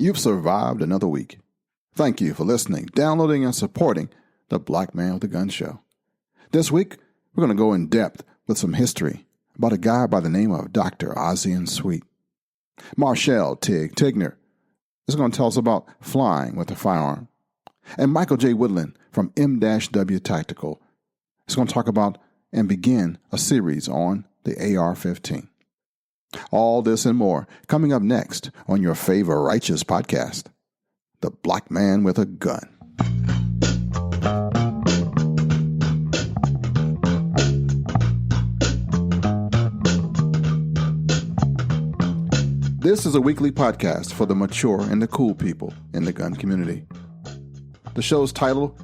You've survived another week. Thank you for listening, downloading, and supporting the Black Man with a Gun show. This week, we're going to go in depth with some history about a guy by the name of Dr. Ossian Sweet. Marshall Tigner is going to tell us about flying with a firearm. And Michael J. Woodland from M-W Tactical is going to talk about and begin a series on the AR-15. All this and more coming up next on your favorite righteous podcast, The Black Man with a Gun. This is a weekly podcast for the mature and the cool people in the gun community. The show's title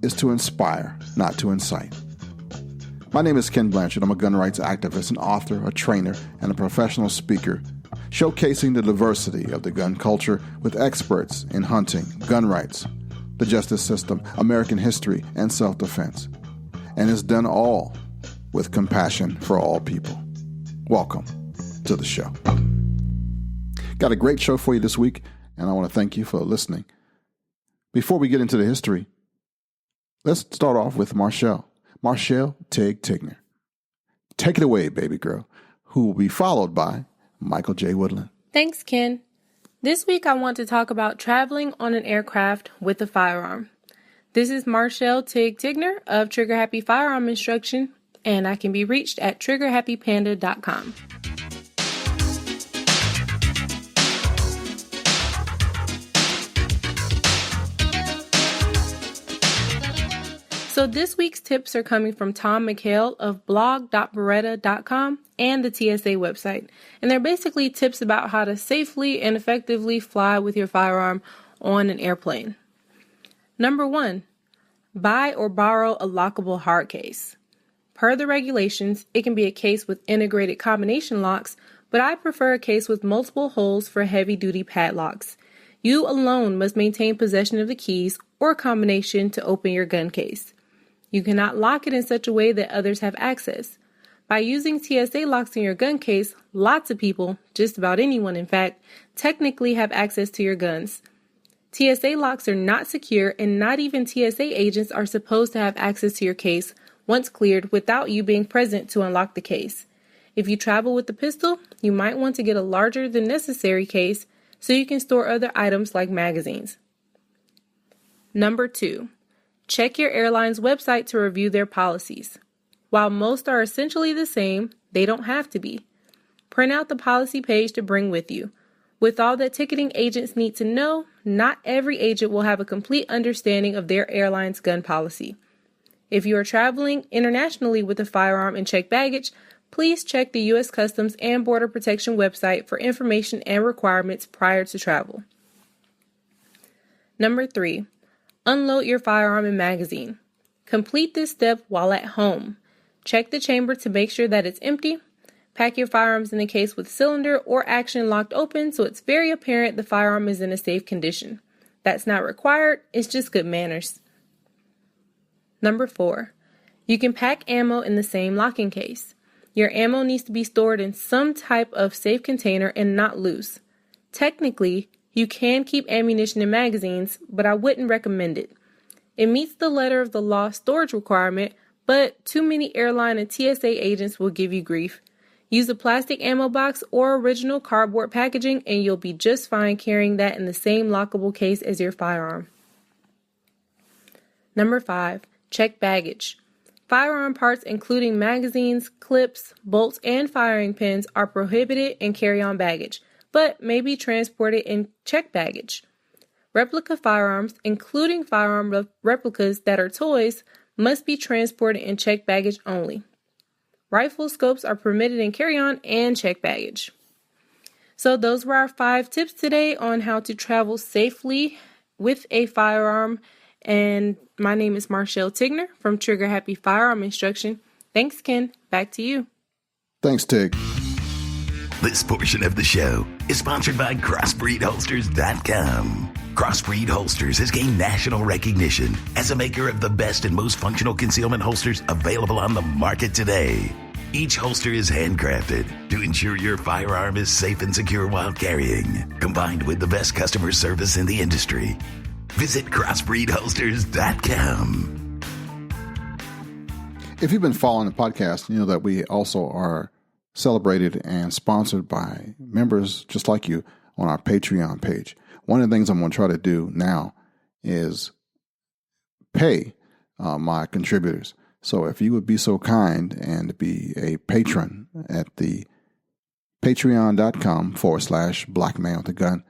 is To Inspire, Not to Incite. My name is Ken Blanchard. I'm a gun rights activist, an author, a trainer, and a professional speaker, showcasing the diversity of the gun culture with experts in hunting, gun rights, the justice system, American history, and self-defense. And it's done all with compassion for all people. Welcome to the show. Got a great show for you this week, and I want to thank you for listening. Before we get into the history, let's start off with Marshall Tigner. Take it away, baby girl, who will be followed by Michael J. Woodland. Thanks, Ken. This week I want to talk about traveling on an aircraft with a firearm. This is Marshall Tigner of Trigger Happy Firearm Instruction, and I can be reached at triggerhappypanda.com. So this week's tips are coming from Tom McHale of blog.beretta.com and the TSA website. And they're basically tips about how to safely and effectively fly with your firearm on an airplane. Number 1, buy or borrow a lockable hard case. Per the regulations, it can be a case with integrated combination locks, but I prefer a case with multiple holes for heavy-duty padlocks. You alone must maintain possession of the keys or combination to open your gun case. You cannot lock it in such a way that others have access. By using TSA locks in your gun case, lots of people, just about anyone in fact, technically have access to your guns. TSA locks are not secure, and not even TSA agents are supposed to have access to your case once cleared without you being present to unlock the case. If you travel with a pistol, you might want to get a larger than necessary case so you can store other items like magazines. Number 2. Check your airline's website to review their policies. While most are essentially the same, they don't have to be. Print out the policy page to bring with you. With all that ticketing agents need to know, not every agent will have a complete understanding of their airline's gun policy. If you are traveling internationally with a firearm and checked baggage, please check the U.S. Customs and Border Protection website for information and requirements prior to travel. Number 3. Unload your firearm and magazine. Complete this step while at home. Check the chamber to make sure that it's empty. Pack your firearms in a case with cylinder or action locked open so it's very apparent the firearm is in a safe condition. That's not required, it's just good manners. Number 4. You can pack ammo in the same locking case. Your ammo needs to be stored in some type of safe container and not loose. Technically, you can keep ammunition in magazines, but I wouldn't recommend it. It meets the letter of the law storage requirement, but too many airline and TSA agents will give you grief. Use a plastic ammo box or original cardboard packaging, and you'll be just fine carrying that in the same lockable case as your firearm. Number 5. Check baggage. Firearm parts including magazines, clips, bolts, and firing pins are prohibited in carry-on baggage, but may be transported in checked baggage. Replica firearms, including firearm replicas that are toys, must be transported in checked baggage only. Rifle scopes are permitted in carry-on and checked baggage. So those were our 5 tips today on how to travel safely with a firearm. And my name is Marshall Tigner from Trigger Happy Firearm Instruction. Thanks, Ken. Back to you. Thanks, Tig. This portion of the show is sponsored by CrossbreedHolsters.com. Crossbreed Holsters has gained national recognition as a maker of the best and most functional concealment holsters available on the market today. Each holster is handcrafted to ensure your firearm is safe and secure while carrying, combined with the best customer service in the industry. Visit crossbreedholsters.com. If you've been following the podcast, you know that we also are celebrated and sponsored by members just like you on our Patreon page. One of the things I'm going to try to do now is pay my contributors. So if you would be so kind and be a patron at the patreon.com/Black Man with a Gun,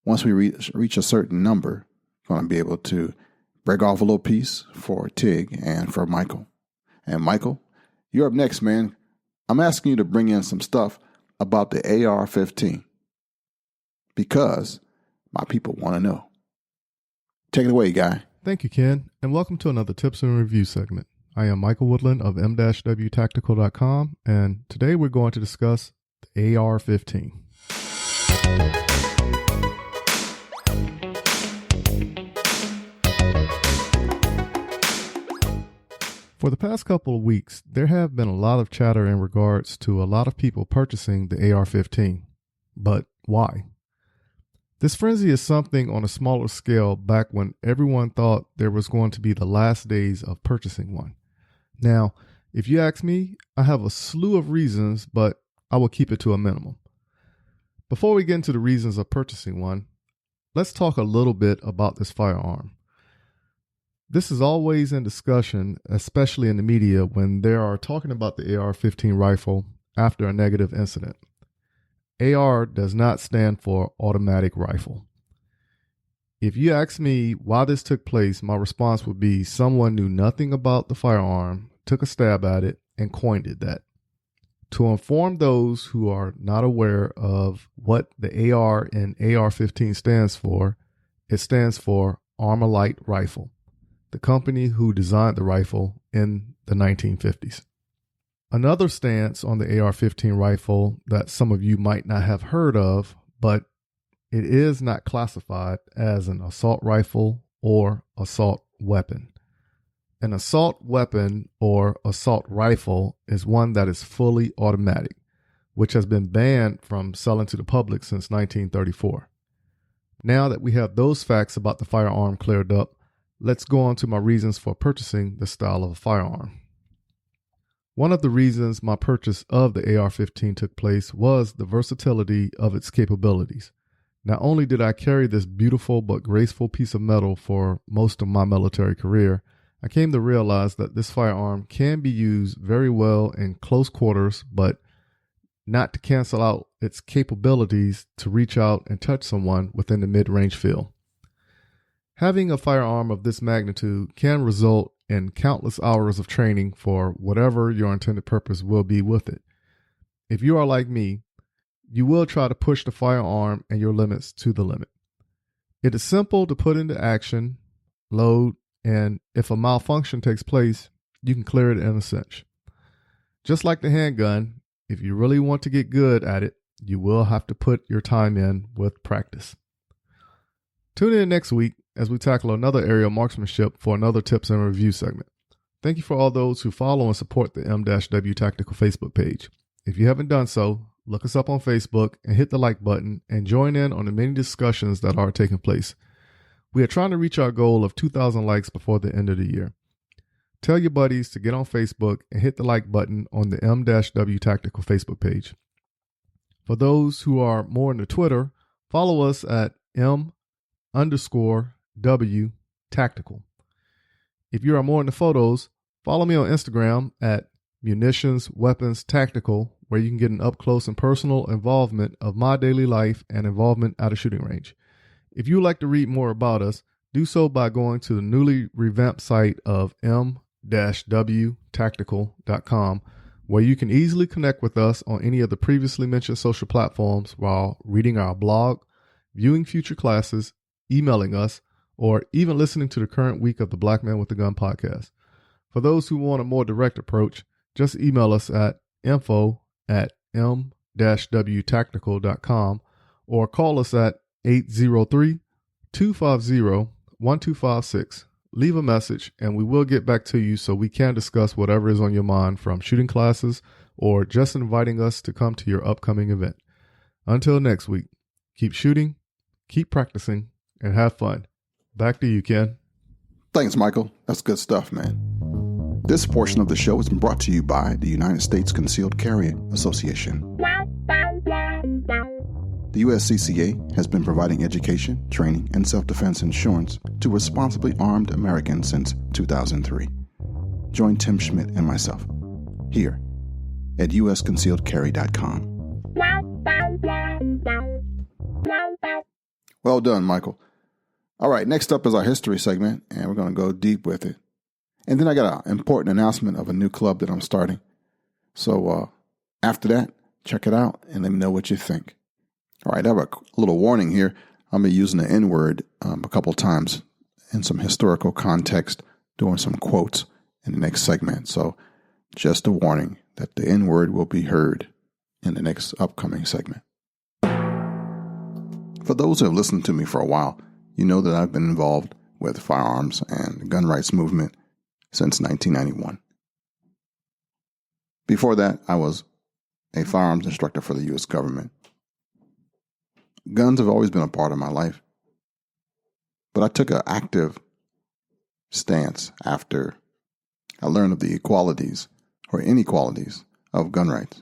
once we reach a certain number, I'm going to be able to break off a little piece for Tig and for Michael. And Michael, you're up next, man. I'm asking you to bring in some stuff about the AR-15 because my people want to know. Take it away, guy. Thank you, Ken, and welcome to another Tips and Review segment. I am Michael Woodland of m-wtactical.com, and today we're going to discuss the AR-15. For the past couple of weeks, there have been a lot of chatter in regards to a lot of people purchasing the AR-15. But why? This frenzy is something on a smaller scale back when everyone thought there was going to be the last days of purchasing one. Now, if you ask me, I have a slew of reasons, but I will keep it to a minimum. Before we get into the reasons of purchasing one, let's talk a little bit about this firearm. This is always in discussion, especially in the media, when they are talking about the AR-15 rifle after a negative incident. AR does not stand for automatic rifle. If you ask me why this took place, my response would be someone knew nothing about the firearm, took a stab at it, and coined it that. To inform those who are not aware of what the AR in AR-15 stands for, it stands for Armalite Rifle, the company who designed the rifle in the 1950s. Another stance on the AR-15 rifle that some of you might not have heard of, but it is not classified as an assault rifle or assault weapon. An assault weapon or assault rifle is one that is fully automatic, which has been banned from selling to the public since 1934. Now that we have those facts about the firearm cleared up, let's go on to my reasons for purchasing this style of a firearm. One of the reasons my purchase of the AR-15 took place was the versatility of its capabilities. Not only did I carry this beautiful but graceful piece of metal for most of my military career, I came to realize that this firearm can be used very well in close quarters, but not to cancel out its capabilities to reach out and touch someone within the mid-range field. Having a firearm of this magnitude can result in countless hours of training for whatever your intended purpose will be with it. If you are like me, you will try to push the firearm and your limits to the limit. It is simple to put into action, load, and if a malfunction takes place, you can clear it in a cinch. Just like the handgun, if you really want to get good at it, you will have to put your time in with practice. Tune in next week as we tackle another area of marksmanship for another Tips and Review segment. Thank you for all those who follow and support the M-W Tactical Facebook page. If you haven't done so, look us up on Facebook and hit the like button and join in on the many discussions that are taking place. We are trying to reach our goal of 2,000 likes before the end of the year. Tell your buddies to get on Facebook and hit the like button on the M-W Tactical Facebook page. For those who are more into Twitter, follow us at M_W Tactical. If you are more into photos, follow me on Instagram at Munitions Weapons Tactical, where you can get an up-close and personal involvement of my daily life and involvement at a shooting range. If you would like to read more about us, do so by going to the newly revamped site of m-wtactical.com, where you can easily connect with us on any of the previously mentioned social platforms while reading our blog, viewing future classes, emailing us, or even listening to the current week of the Black Man with a Gun podcast. For those who want a more direct approach, just email us at info@m-wtactical.com or call us at 803-250-1256. leave a message and we will get back to you so we can discuss whatever is on your mind, from shooting classes or just inviting us to come to your upcoming event. Until next week, keep shooting, keep practicing, and have fun. Back to you, Ken. Thanks, Michael. That's good stuff, man. This portion of the show has been brought to you by the United States Concealed Carry Association. The USCCA has been providing education, training, and self-defense insurance to responsibly armed Americans since 2003. Join Tim Schmidt and myself here at usconcealedcarry.com. Well done, Michael. All right, next up is our history segment, and we're going to go deep with it. And then I got an important announcement of a new club that I'm starting. So after that, check it out and let me know what you think. All right, I have a little warning here. I'm going to be using the N-word a couple times in some historical context, doing some quotes in the next segment. So just a warning that the N-word will be heard in the next upcoming segment. For those who have listened to me for a while, you know that I've been involved with firearms and the gun rights movement since 1991. Before that, I was a firearms instructor for the U.S. government. Guns have always been a part of my life, but I took an active stance after I learned of the equalities or inequalities of gun rights.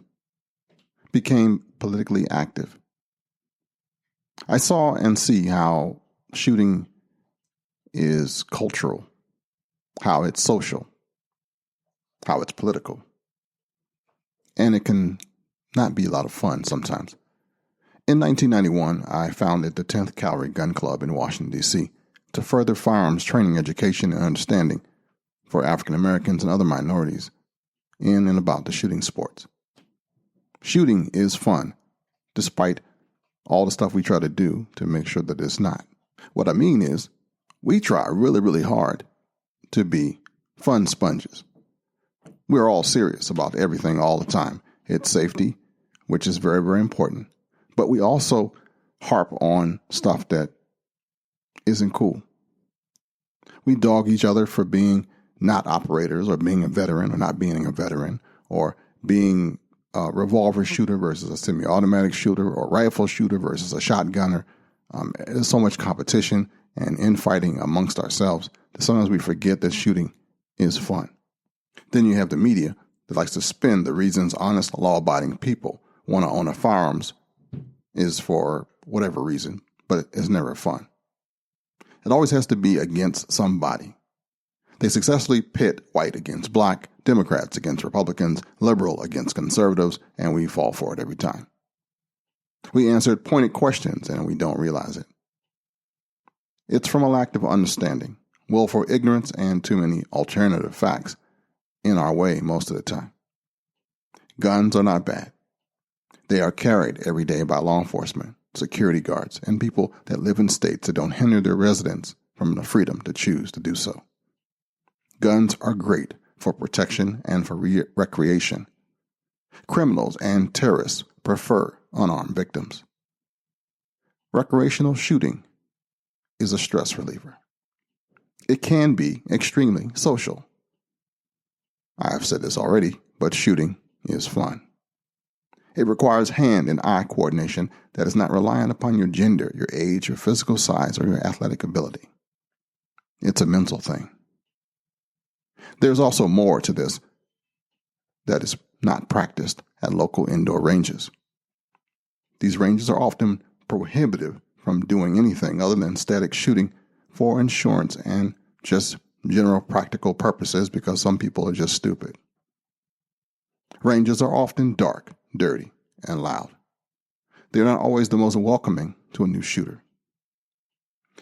Became politically active. I saw and see how shooting is cultural, how it's social, how it's political, and it can not be a lot of fun sometimes. In 1991, I founded the 10th Cavalry Gun Club in Washington, D.C. to further firearms training, education, and understanding for African Americans and other minorities in and about the shooting sports. Shooting is fun, despite all the stuff we try to do to make sure that it's not. What I mean is, we try really, really hard to be fun sponges. We're all serious about everything all the time. It's safety, which is very, very important. But we also harp on stuff that isn't cool. We dog each other for being not operators or being a veteran or not being a veteran or being a revolver shooter versus a semi-automatic shooter or rifle shooter versus a shotgunner. There's so much competition and infighting amongst ourselves that sometimes we forget that shooting is fun. Then you have the media that likes to spin the reasons honest, law-abiding people want to own a firearms is for whatever reason, but it's never fun. It always has to be against somebody. They successfully pit white against black, Democrats against Republicans, liberal against conservatives, and we fall for it every time. We answered pointed questions and we don't realize it. It's from a lack of understanding, willful ignorance, and too many alternative facts in our way most of the time. Guns are not bad. They are carried every day by law enforcement, security guards, and people that live in states that don't hinder their residents from the freedom to choose to do so. Guns are great for protection and for recreation. Criminals and terrorists prefer unarmed victims. Recreational shooting is a stress reliever. It can be extremely social. I've said this already, but shooting is fun. It requires hand and eye coordination that is not reliant upon your gender, your age, your physical size, or your athletic ability. It's a mental thing. There's also more to this that is not practiced at local indoor ranges. These ranges are often prohibitive from doing anything other than static shooting for insurance and just general practical purposes because some people are just stupid. Ranges are often dark, dirty, and loud. They're not always the most welcoming to a new shooter.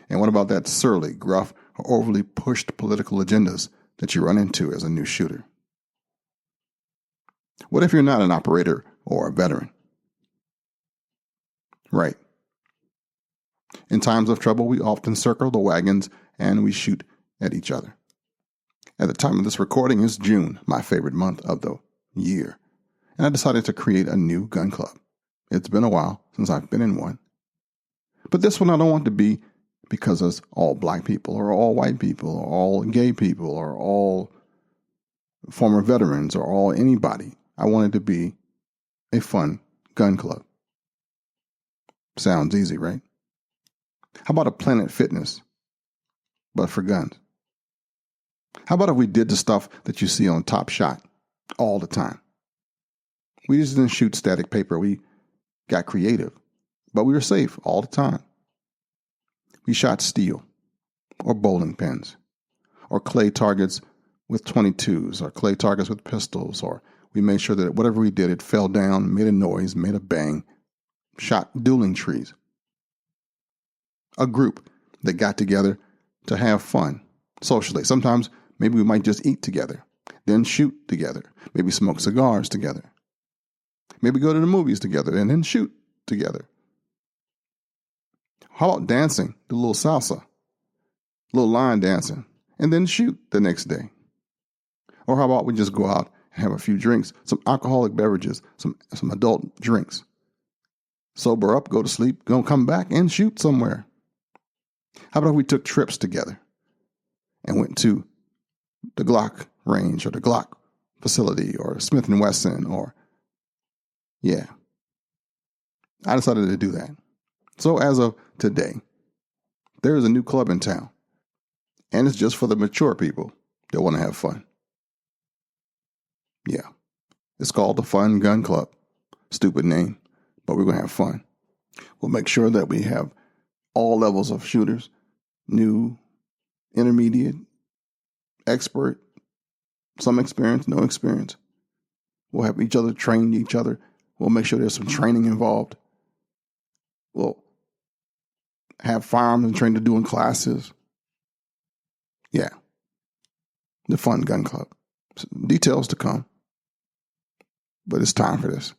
And what about that surly, gruff, or overly pushed political agendas that you run into as a new shooter? What if you're not an operator or a veteran? Right. In times of trouble, we often circle the wagons and we shoot at each other. At the time of this recording is June, my favorite month of the year, and I decided to create a new gun club. It's been a while since I've been in one. But this one I don't want to be because it's all black people or all white people or all gay people or all former veterans or all anybody. I want it to be a fun gun club. Sounds easy, right? How about a Planet Fitness, but for guns? How about if we did the stuff that you see on Top Shot all the time? We just didn't shoot static paper. We got creative, but we were safe all the time. We shot steel or bowling pins or clay targets with 22s or clay targets with pistols, or we made sure that whatever we did, it fell down, made a noise, made a bang, shot dueling trees. A group that got together to have fun socially. Sometimes maybe we might just eat together, then shoot together, maybe smoke cigars together, maybe go to the movies together and then shoot together. How about dancing, do a little salsa, a little line dancing, and then shoot the next day? Or how about we just go out and have a few drinks, some alcoholic beverages, some adult drinks. Sober up, go to sleep, go come back and shoot somewhere. How about if we took trips together and went to the Glock range or the Glock facility or Smith & Wesson or, yeah. I decided to do that. So as of today, there is a new club in town, and it's just for the mature people that want to have fun. Yeah, it's called the Fun Gun Club. Stupid name, but we're going to have fun. We'll make sure that we have all levels of shooters, new, intermediate, expert, some experience, no experience. We'll have each other train each other. We'll make sure there's some training involved. We'll have firearms and train to doing classes. Yeah, the Fun Gun Club. Some details to come, but it's time for this.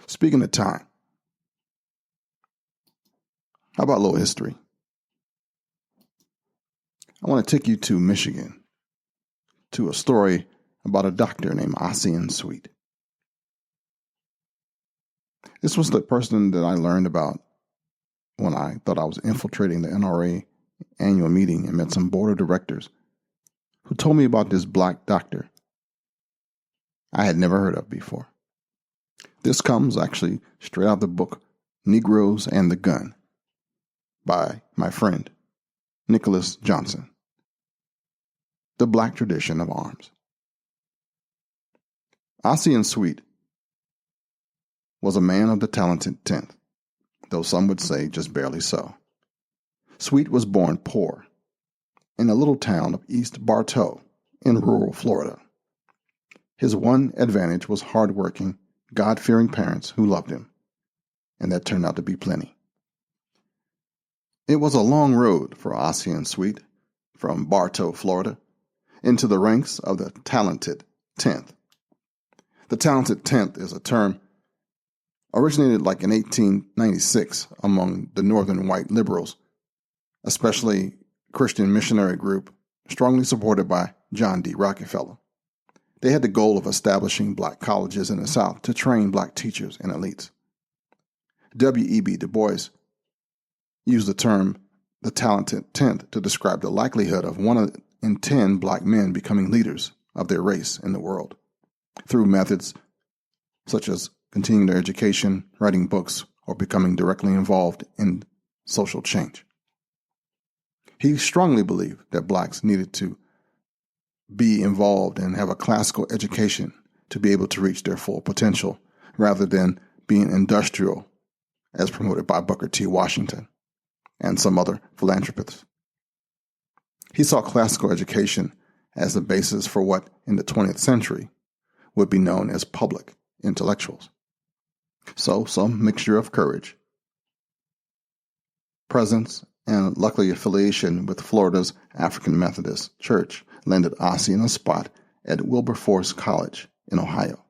Speaking of time, how about a little history? I want to take you to Michigan, to a story about a doctor named Ossian Sweet. This was the person that I learned about when I thought I was infiltrating the NRA annual meeting and met some board of directors who told me about this black doctor I had never heard of before. This comes actually straight out the book Negroes and the Gun by my friend Nicholas Johnson. The Black Tradition of Arms. Ossian Sweet was a man of the talented 10th, though some would say just barely so. Sweet was born poor in a little town of East Bartow in rural Florida. His one advantage was hardworking, God-fearing parents who loved him, and that turned out to be plenty. It was a long road for Ossian Sweet from Bartow, Florida, into the ranks of the talented 10th. The talented 10th is a term originated like in 1896 among the northern white liberals, especially Christian missionary group strongly supported by John D. Rockefeller. They had the goal of establishing black colleges in the South to train black teachers and elites. W.E.B. Du Bois used the term the talented 10th to describe the likelihood of 1 in 10 black men becoming leaders of their race in the world through methods such as continuing their education, writing books, or becoming directly involved in social change. He strongly believed that blacks needed to be involved and have a classical education to be able to reach their full potential, rather than being industrial, as promoted by Booker T. Washington and some other philanthropists. He saw classical education as the basis for what, in the 20th century, would be known as public intellectuals. So, some mixture of courage, presence, and luckily affiliation with Florida's African Methodist Church landed Ossian a spot at Wilberforce College in Ohio.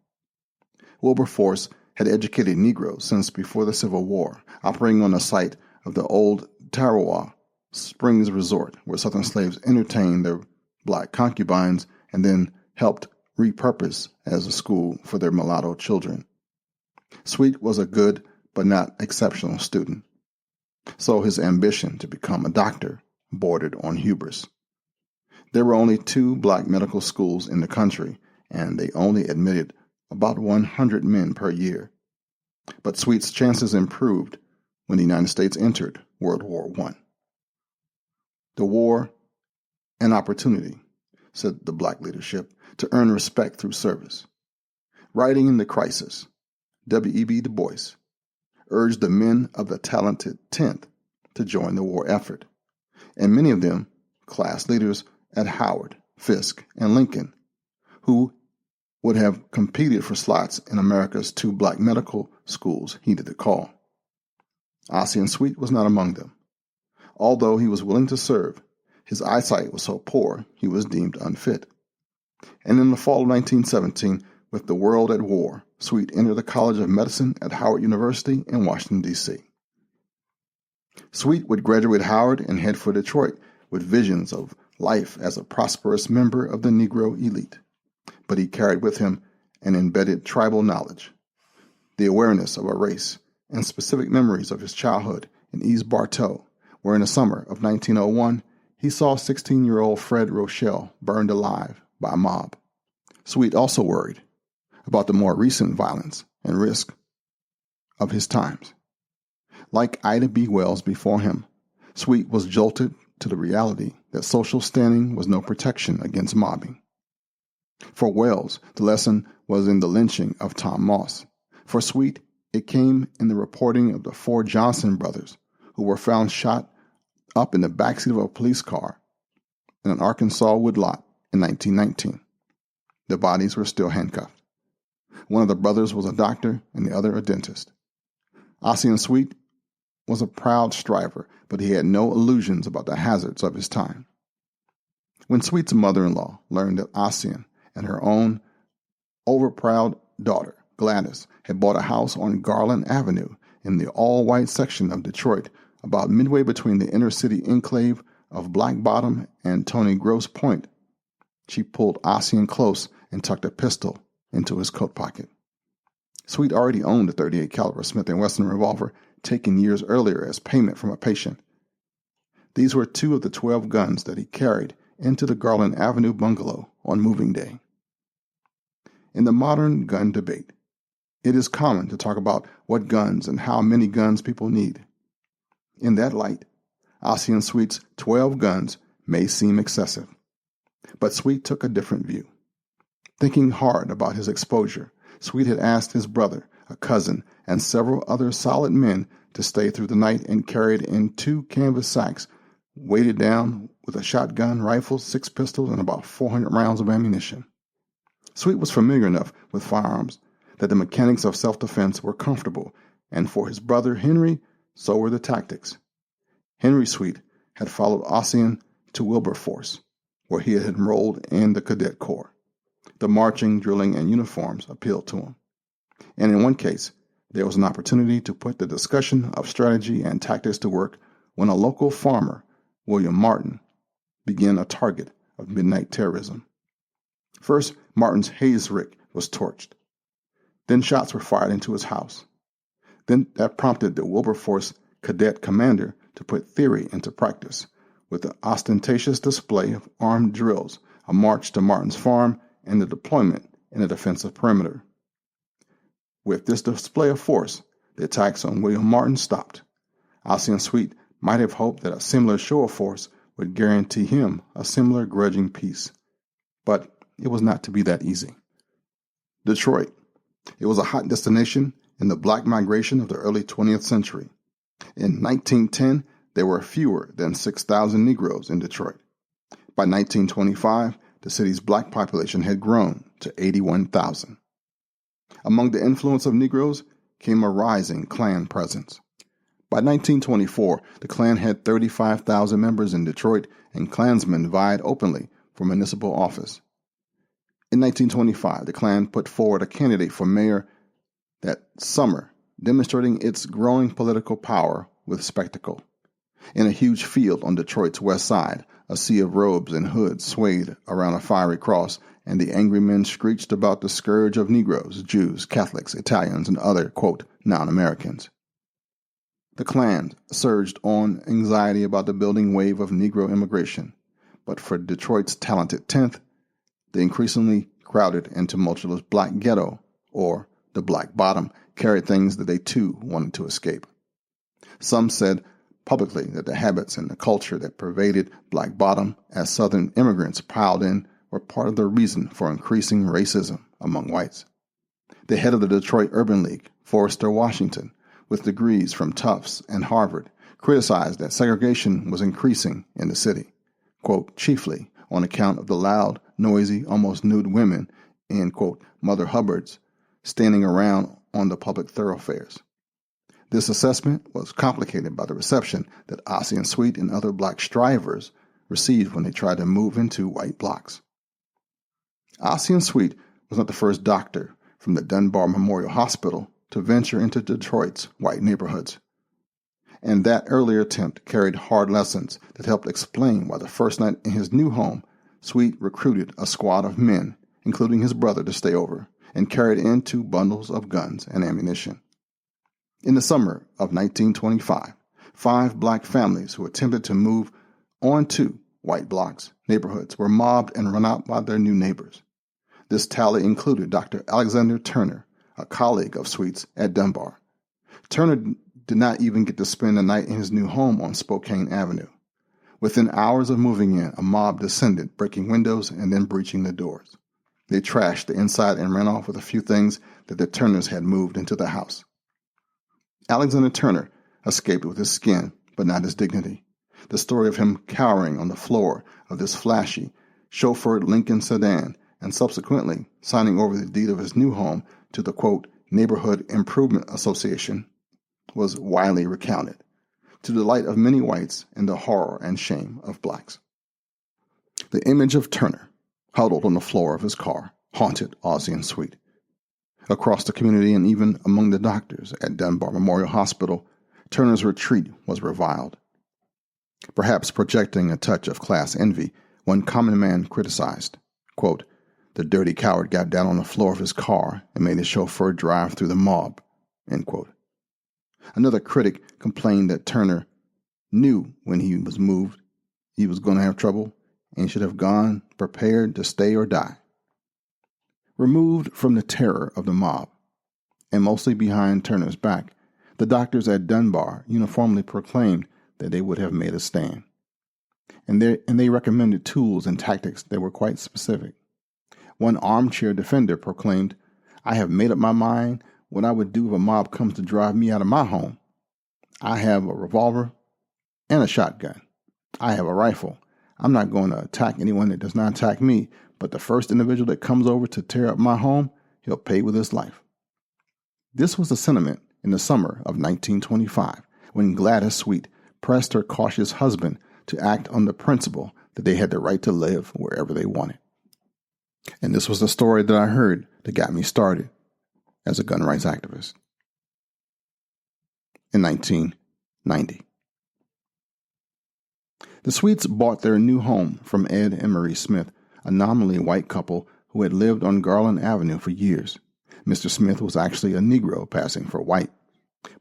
Wilberforce had educated Negroes since before the Civil War, operating on the site of the old Tarawa Springs Resort, where Southern slaves entertained their black concubines and then helped repurpose as a school for their mulatto children. Sweet was a good but not exceptional student. So his ambition to become a doctor bordered on hubris. There were only 2 black medical schools in the country, and they only admitted about 100 men per year. But Sweet's chances improved when the United States entered World War I. The war, an opportunity, said the black leadership, to earn respect through service. Writing in the crisis, W.E.B. Du Bois urged the men of the talented 10th to join the war effort, and many of them class leaders at Howard, Fisk, and Lincoln, who would have competed for slots in America's 2 black medical schools, heeded the call. Ossian Sweet was not among them. Although he was willing to serve, his eyesight was so poor he was deemed unfit. And in the fall of 1917, with the world at war, Sweet entered the College of Medicine at Howard University in Washington, D.C. Sweet would graduate Howard and head for Detroit with visions of life as a prosperous member of the Negro elite. But he carried with him an embedded tribal knowledge, the awareness of a race, and specific memories of his childhood in East Bartow, where in the summer of 1901, he saw 16-year-old Fred Rochelle burned alive by a mob. Sweet also worried about the more recent violence and risk of his times. Like Ida B. Wells before him, Sweet was jolted to the reality that social standing was no protection against mobbing. For Wells, the lesson was in the lynching of Tom Moss. For Sweet, it came in the reporting of the 4 Johnson brothers who were found shot up in the backseat of a police car in an Arkansas woodlot in 1919. The bodies were still handcuffed. One of the brothers was a doctor and the other a dentist. Ossian Sweet was a proud striver, but he had no illusions about the hazards of his time. When Sweet's mother-in-law learned that Ossian and her own overproud daughter, Gladys, had bought a house on Garland Avenue in the all-white section of Detroit, about midway between the inner-city enclave of Black Bottom and Tony Grosse Point, she pulled Ossian close and tucked a pistol into his coat pocket. Sweet already owned a .38 caliber Smith & Wesson revolver taken years earlier as payment from a patient. These were 2 of the 12 guns that he carried into the Garland Avenue bungalow on moving day. In the modern gun debate, it is common to talk about what guns and how many guns people need. In that light, Ossian Sweet's 12 guns may seem excessive, but Sweet took a different view. Thinking hard about his exposure, Sweet had asked his brother, a cousin, and several other solid men to stay through the night and carried in 2 canvas sacks, weighted down with a shotgun, rifle, 6 pistols, and about 400 rounds of ammunition. Sweet was familiar enough with firearms that the mechanics of self-defense were comfortable, and for his brother Henry, so were the tactics. Henry Sweet had followed Ossian to Wilberforce, where he had enrolled in the Cadet Corps. The marching, drilling, and uniforms appealed to him. And in one case, there was an opportunity to put the discussion of strategy and tactics to work when a local farmer, William Martin, began a target of midnight terrorism. First, Martin's Hayes rick was torched. Then shots were fired into his house. Then that prompted the Wilberforce cadet commander to put theory into practice with the ostentatious display of armed drills, a march to Martin's farm, and the deployment in a defensive perimeter. With this display of force, the attacks on William Martin stopped. Ossian Sweet might have hoped that a similar show of force would guarantee him a similar grudging peace. But it was not to be that easy. Detroit. It was a hot destination in the black migration of the early 20th century. In 1910, there were fewer than 6,000 Negroes in Detroit. By 1925, the city's black population had grown to 81,000. Among the influence of Negroes came a rising Klan presence. By 1924, the Klan had 35,000 members in Detroit, and Klansmen vied openly for municipal office. In 1925, the Klan put forward a candidate for mayor that summer, demonstrating its growing political power with spectacle. In a huge field on Detroit's west side, a sea of robes and hoods swayed around a fiery cross, and the angry men screeched about the scourge of Negroes, Jews, Catholics, Italians, and other, quote, non-Americans. The Klan surged on anxiety about the building wave of Negro immigration, but for Detroit's talented 10th, the increasingly crowded and tumultuous Black Ghetto, or the Black Bottom, carried things that they too wanted to escape. Some said publicly that the habits and the culture that pervaded Black Bottom as Southern immigrants piled in were part of the reason for increasing racism among whites. The head of the Detroit Urban League, Forrester Washington, with degrees from Tufts and Harvard, criticized that segregation was increasing in the city, quote, chiefly on account of the loud, noisy, almost nude women in, quote, Mother Hubbards standing around on the public thoroughfares. This assessment was complicated by the reception that Ossian Sweet and other black strivers received when they tried to move into white blocks. Ossian Sweet was not the first doctor from the Dunbar Memorial Hospital to venture into Detroit's white neighborhoods. And that earlier attempt carried hard lessons that helped explain why the first night in his new home, Sweet recruited a squad of men, including his brother, to stay over, and carried in 2 bundles of guns and ammunition. In the summer of 1925, 5 black families who attempted to move onto white blocks neighborhoods were mobbed and run out by their new neighbors. This tally included Dr. Alexander Turner, a colleague of Sweet's at Dunbar. Turner did not even get to spend the night in his new home on Spokane Avenue. Within hours of moving in, a mob descended, breaking windows and then breaching the doors. They trashed the inside and ran off with a few things that the Turners had moved into the house. Alexander Turner escaped with his skin, but not his dignity. The story of him cowering on the floor of this flashy, chauffeured Lincoln sedan and subsequently signing over the deed of his new home to the, quote, Neighborhood Improvement Association was widely recounted, to the delight of many whites and the horror and shame of blacks. The image of Turner, huddled on the floor of his car, haunted Ossian Sweet. Across the community and even among the doctors at Dunbar Memorial Hospital, Turner's retreat was reviled. Perhaps projecting a touch of class envy, one common man criticized, quote, the dirty coward got down on the floor of his car and made his chauffeur drive through the mob, end quote. Another critic complained that Turner knew when he was moved he was going to have trouble and should have gone prepared to stay or die. Removed from the terror of the mob, and mostly behind Turner's back, the doctors at Dunbar uniformly proclaimed that they would have made a stand. And they recommended tools and tactics that were quite specific. One armchair defender proclaimed, I have made up my mind what I would do if a mob comes to drive me out of my home. I have a revolver and a shotgun. I have a rifle. I'm not going to attack anyone that does not attack me, but the first individual that comes over to tear up my home, he'll pay with his life. This was the sentiment in the summer of 1925, when Gladys Sweet pressed her cautious husband to act on the principle that they had the right to live wherever they wanted. And this was the story that I heard that got me started as a gun rights activist. In 1990. The Sweets bought their new home from Ed and Marie Smith, a nominally white couple who had lived on Garland Avenue for years. Mr. Smith was actually a Negro passing for white,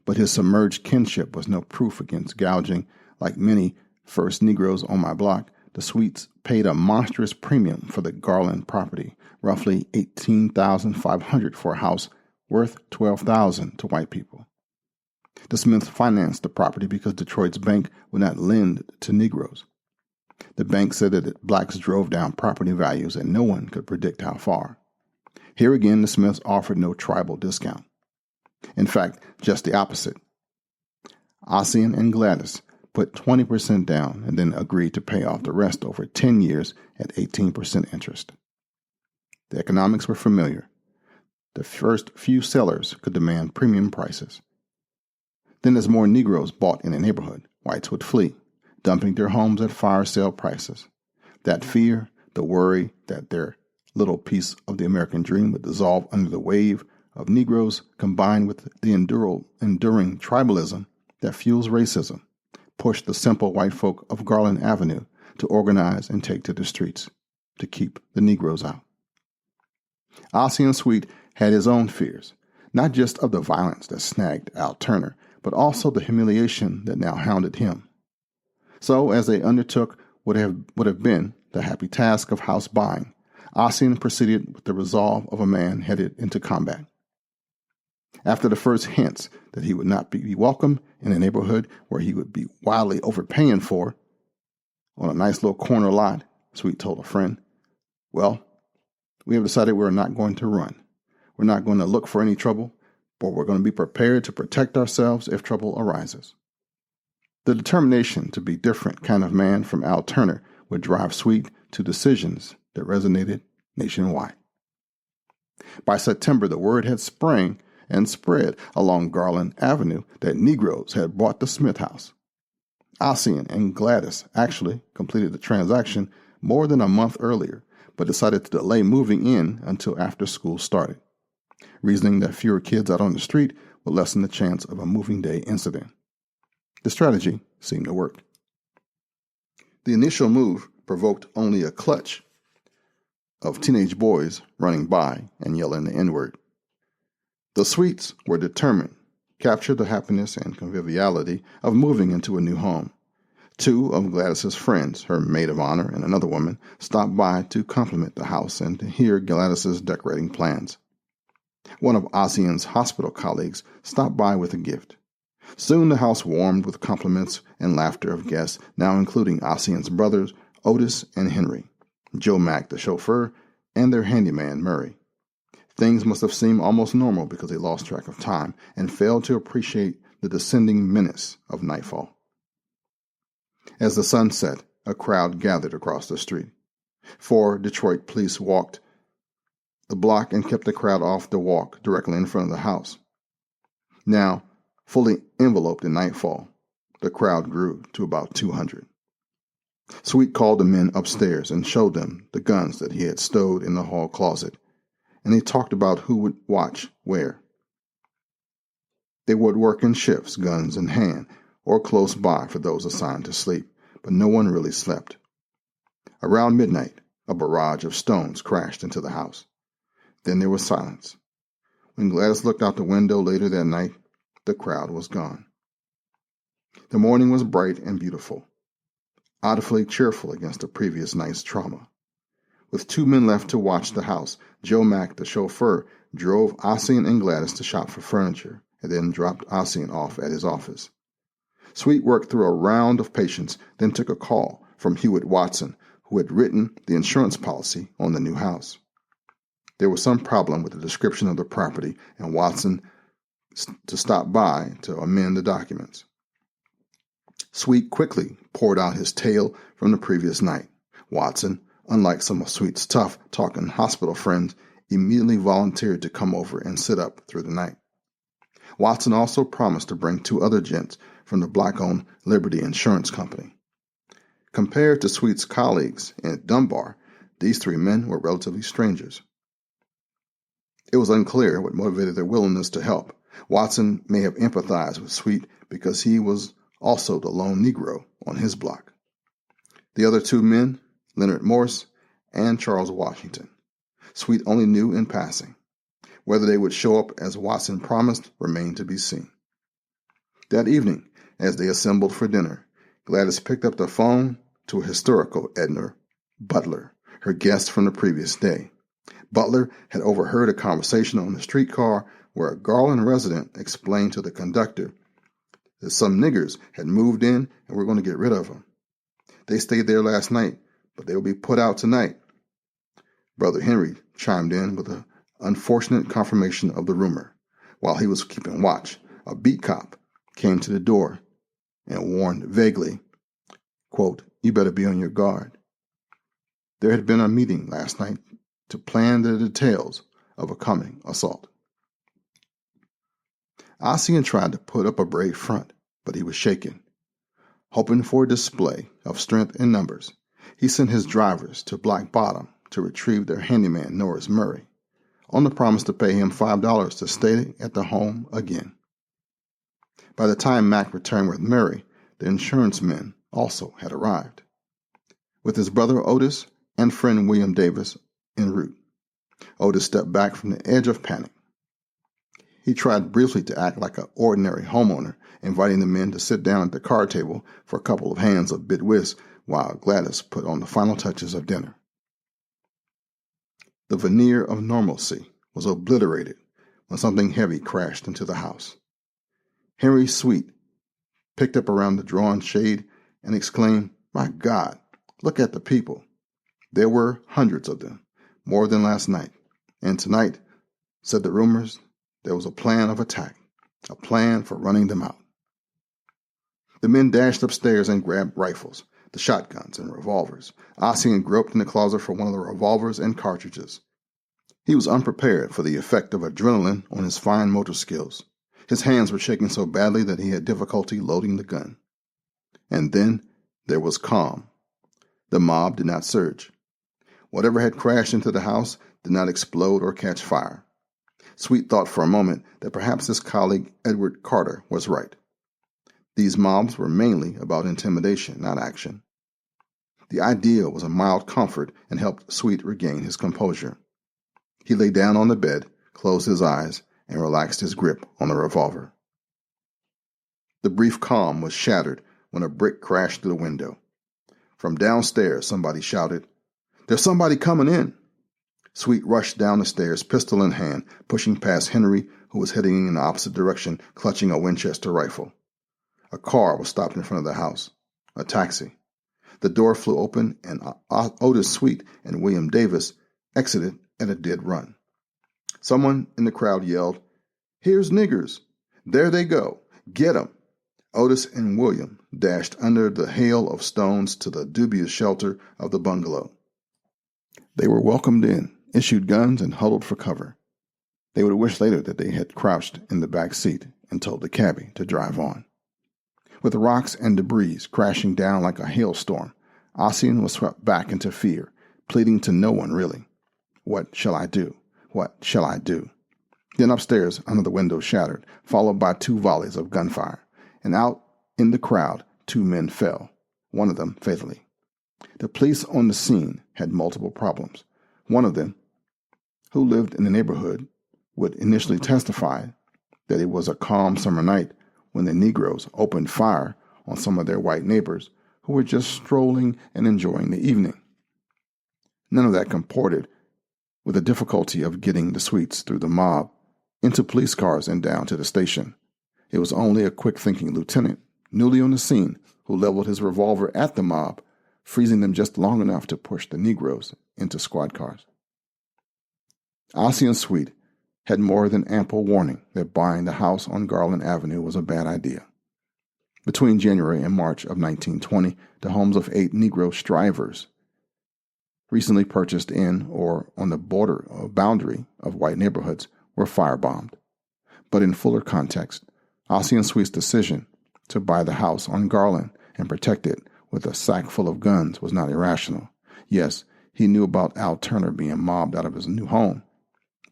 but his submerged kinship was no proof against gouging. Like many first Negroes on my block, the Sweets paid a monstrous premium for the Garland property, roughly $18,500 for a house worth $12,000 to white people. The Smiths financed the property because Detroit's bank would not lend to Negroes. The bank said that blacks drove down property values and no one could predict how far. Here again, the Smiths offered no tribal discount. In fact, just the opposite. Ossian and Gladys put 20% down and then agreed to pay off the rest over 10 years at 18% interest. The economics were familiar. The first few sellers could demand premium prices. Then as more Negroes bought in the neighborhood, whites would flee, dumping their homes at fire sale prices. That fear, the worry that their little piece of the American dream would dissolve under the wave of Negroes, combined with the enduring tribalism that fuels racism, pushed the simple white folk of Garland Avenue to organize and take to the streets to keep the Negroes out. Ossian Sweet had his own fears, not just of the violence that snagged Al Turner, but also the humiliation that now hounded him. So, as they undertook what would have been the happy task of house buying, Ossian proceeded with the resolve of a man headed into combat. After the first hints that he would not be welcome in a neighborhood where he would be wildly overpaying for, on a nice little corner lot, Sweet told a friend, "Well, we have decided we're not going to run. We're not going to look for any trouble, but we're going to be prepared to protect ourselves if trouble arises." The determination to be different kind of man from Al Turner would drive Sweet to decisions that resonated nationwide. By September, the word had sprang and spread along Garland Avenue that Negroes had bought the Smith house. Ossian and Gladys actually completed the transaction more than a month earlier, but decided to delay moving in until after school started, reasoning that fewer kids out on the street would lessen the chance of a moving day incident. The strategy seemed to work. The initial move provoked only a clutch of teenage boys running by and yelling the N-word. The Sweets were determined to capture the happiness and conviviality of moving into a new home. Two of Gladys's friends, her maid of honor and another woman, stopped by to compliment the house and to hear Gladys's decorating plans. One of Ossian's hospital colleagues stopped by with a gift. Soon the house warmed with compliments and laughter of guests, now including Ossian's brothers, Otis and Henry, Joe Mack, the chauffeur, and their handyman, Murray. Things must have seemed almost normal because they lost track of time and failed to appreciate the descending menace of nightfall. As the sun set, a crowd gathered across the street. 4 Detroit police walked the block and kept the crowd off the walk directly in front of the house. Now, fully enveloped in nightfall, the crowd grew to about 200. Sweet called the men upstairs and showed them the guns that he had stowed in the hall closet, and they talked about who would watch where. They would work in shifts, guns in hand, or close by for those assigned to sleep, but no one really slept. Around midnight, a barrage of stones crashed into the house. Then there was silence. When Gladys looked out the window later that night, the crowd was gone. The morning was bright and beautiful, oddly cheerful against the previous night's trauma. With 2 men left to watch the house, Joe Mack, the chauffeur, drove Ossian and Gladys to shop for furniture and then dropped Ossian off at his office. Sweet worked through a round of patients, then took a call from Hewitt Watson, who had written the insurance policy on the new house. There was some problem with the description of the property, and Watson to stop by to amend the documents. Sweet quickly poured out his tale from the previous night. Watson, unlike some of Sweet's tough-talking hospital friends, immediately volunteered to come over and sit up through the night. Watson also promised to bring 2 other gents from the black-owned Liberty Insurance Company. Compared to Sweet's colleagues in Dunbar, these 3 men were relatively strangers. It was unclear what motivated their willingness to help. Watson may have empathized with Sweet because he was also the lone Negro on his block. The other 2 men, Leonard Morse and Charles Washington, Sweet only knew in passing. Whether they would show up as Watson promised remained to be seen. That evening, as they assembled for dinner, Gladys picked up the phone to a historical Edna Butler, her guest from the previous day. Butler had overheard a conversation on the streetcar where a Garland resident explained to the conductor that some niggers had moved in and were going to get rid of them. They stayed there last night, but they will be put out tonight. Brother Henry chimed in with an unfortunate confirmation of the rumor. While he was keeping watch, a beat cop came to the door and warned vaguely, quote, "You better be on your guard." There had been a meeting last night to plan the details of a coming assault. Ossian tried to put up a brave front, but he was shaken. Hoping for a display of strength in numbers, he sent his drivers to Black Bottom to retrieve their handyman, Norris Murray, on the promise to pay him $5 to stay at the home again. By the time Mac returned with Murray, the insurance men also had arrived, with his brother Otis and friend William Davis en route. Otis stepped back from the edge of panic. He tried briefly to act like an ordinary homeowner inviting the men to sit down at the card table for a couple of hands of bid whist while Gladys put on the final touches of dinner. The veneer of normalcy was obliterated when something heavy crashed into the house. Henry Sweet picked up around the drawn shade and exclaimed, "My God, look at the people." There were hundreds of them, more than last night. And tonight, said the rumors, there was a plan of attack, a plan for running them out. The men dashed upstairs and grabbed rifles, the shotguns and revolvers. Ossian groped in the closet for one of the revolvers and cartridges. He was unprepared for the effect of adrenaline on his fine motor skills. His hands were shaking so badly that he had difficulty loading the gun. And then there was calm. The mob did not surge. Whatever had crashed into the house did not explode or catch fire. Sweet thought for a moment that perhaps his colleague Edward Carter was right. These mobs were mainly about intimidation, not action. The idea was a mild comfort and helped Sweet regain his composure. He lay down on the bed, closed his eyes, and relaxed his grip on the revolver. The brief calm was shattered when a brick crashed through the window. From downstairs, somebody shouted, "There's somebody coming in." Sweet rushed down the stairs, pistol in hand, pushing past Henry, who was heading in the opposite direction, clutching a Winchester rifle. A car was stopped in front of the house. A taxi. The door flew open, and Otis Sweet and William Davis exited at a dead run. Someone in the crowd yelled, "Here's niggers. There they go. Get 'em." Otis and William dashed under the hail of stones to the dubious shelter of the bungalow. They were welcomed in, issued guns, and huddled for cover. They would wish later that they had crouched in the back seat and told the cabbie to drive on. With rocks and debris crashing down like a hailstorm, Ossian was swept back into fear, pleading to no one really. "What shall I do? What shall I do?" Then upstairs, under the window shattered, followed by 2 volleys of gunfire, and out in the crowd 2 men fell, one of them fatally. The police on the scene had multiple problems. One of them, who lived in the neighborhood, would initially testify that it was a calm summer night when the Negroes opened fire on some of their white neighbors who were just strolling and enjoying the evening. None of that comported with the difficulty of getting the Sweets through the mob, into police cars and down to the station. It was only a quick-thinking lieutenant, newly on the scene, who leveled his revolver at the mob, freezing them just long enough to push the Negroes into squad cars. Ossian Sweet had more than ample warning that buying the house on Garland Avenue was a bad idea. Between January and March of 1920, the homes of 8 Negro strivers, recently purchased in or on the border or boundary of white neighborhoods, were firebombed. But in fuller context, Ossian Sweet's decision to buy the house on Garland and protect it with a sack full of guns was not irrational. Yes, he knew about Al Turner being mobbed out of his new home,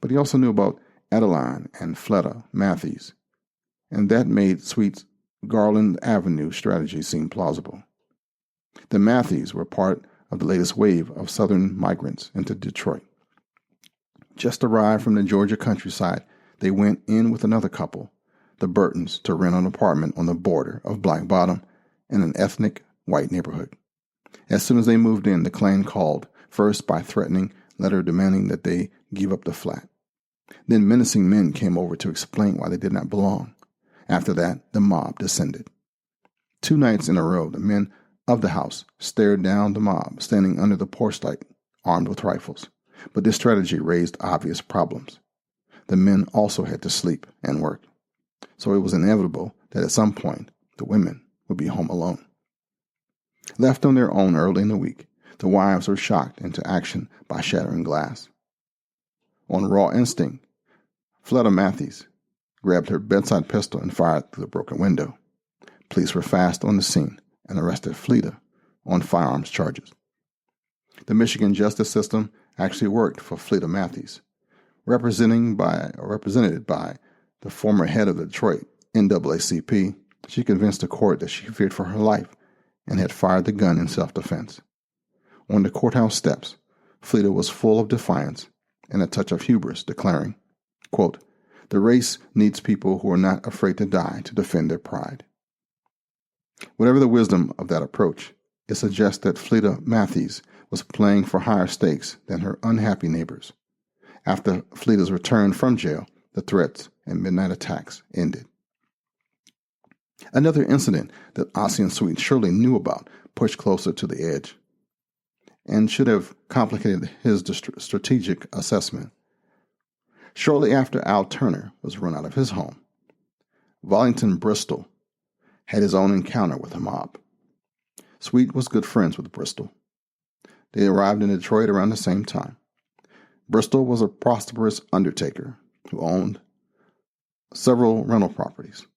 but he also knew about Adeline and Fleda Matthews, and that made Sweet's Garland Avenue strategy seem plausible. The Matthews were part of the latest wave of Southern migrants into Detroit. Just arrived from the Georgia countryside, they went in with another couple, the Burtons, to rent an apartment on the border of Black Bottom in an ethnic white neighborhood. As soon as they moved in, the clan called, first by threatening, later demanding that they give up the flat. Then menacing men came over to explain why they did not belong. After that, the mob descended. 2 nights in a row, the men of the house stared down the mob standing under the porch light, armed with rifles. But this strategy raised obvious problems. The men also had to sleep and work, so it was inevitable that at some point the women would be home alone. Left on their own early in the week, the wives were shocked into action by shattering glass. On raw instinct, Fleda Matthews grabbed her bedside pistol and fired through the broken window. Police were fast on the scene and arrested Fleda on firearms charges. The Michigan justice system actually worked for Fleda Matthews. Represented by the former head of the Detroit NAACP, she convinced the court that she feared for her life and had fired the gun in self-defense. On the courthouse steps, Fleda was full of defiance and a touch of hubris, declaring, quote, The race needs people who are not afraid to die to defend their pride. Whatever the wisdom of that approach, it suggests that Fleda Matthews was playing for higher stakes than her unhappy neighbors. After Fleda's return from jail, the threats and midnight attacks ended. Another incident that Ossian Sweet surely knew about pushed closer to the edge and should have complicated his strategic assessment. Shortly after Al Turner was run out of his home, Wallington Bristol had his own encounter with a mob. Sweet was good friends with Bristol. They arrived in Detroit around the same time. Bristol was a prosperous undertaker who owned several rental properties,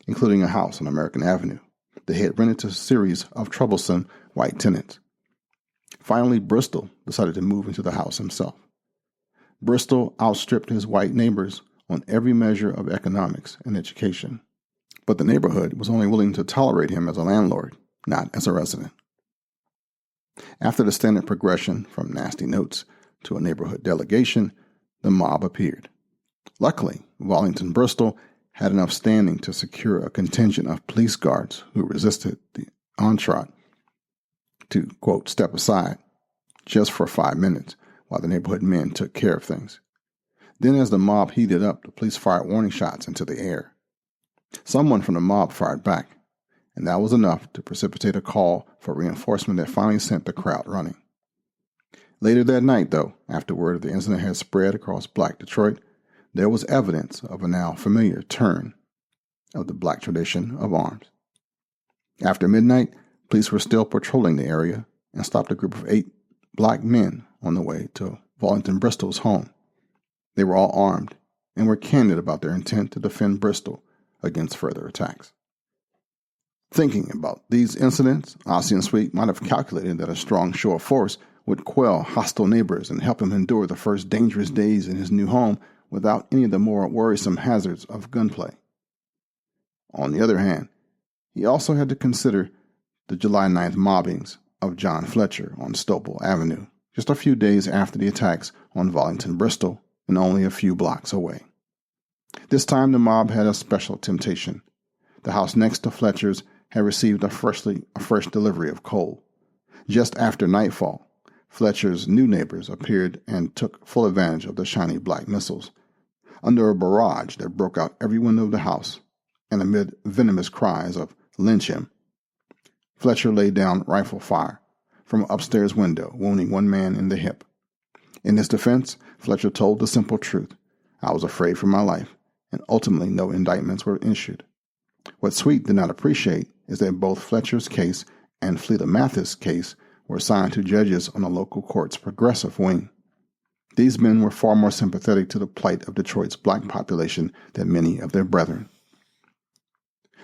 including a house on American Avenue that he had rented to a series of troublesome white tenants. Finally, Bristol decided to move into the house himself. Bristol outstripped his white neighbors on every measure of economics and education, but the neighborhood was only willing to tolerate him as a landlord, not as a resident. After the standard progression from nasty notes to a neighborhood delegation, the mob appeared. Luckily, Wallington Bristol had enough standing to secure a contingent of police guards who resisted the onslaught to, quote, step aside just for 5 minutes while the neighborhood men took care of things. Then as the mob heated up, the police fired warning shots into the air. Someone from the mob fired back, and that was enough to precipitate a call for reinforcement that finally sent the crowd running. Later that night, though, after word of the incident had spread across Black Detroit, there was evidence of a now familiar turn of the Black tradition of arms. After midnight, police were still patrolling the area and stopped a group of 8 Black men on the way to Wallington Bristol's home. They were all armed and were candid about their intent to defend Bristol against further attacks. Thinking about these incidents, Ossian Sweet might have calculated that a strong show of force would quell hostile neighbors and help him endure the first dangerous days in his new home without any of the more worrisome hazards of gunplay. On the other hand, he also had to consider the July 9th mobbings of John Fletcher on Stouple Avenue, just a few days after the attacks on Wallington Bristol and only a few blocks away. This time the mob had a special temptation. The house next to Fletcher's had received a fresh delivery of coal. Just after nightfall, Fletcher's new neighbors appeared and took full advantage of the shiny black missiles. Under a barrage that broke out every window of the house, and amid venomous cries of "lynch him," Fletcher laid down rifle fire from an upstairs window, wounding one man in the hip. In his defense, Fletcher told the simple truth: "I was afraid for my life," and ultimately no indictments were issued. What Sweet did not appreciate is that both Fletcher's case and Fleda Matthews' case were assigned to judges on the local court's progressive wing. These men were far more sympathetic to the plight of Detroit's Black population than many of their brethren.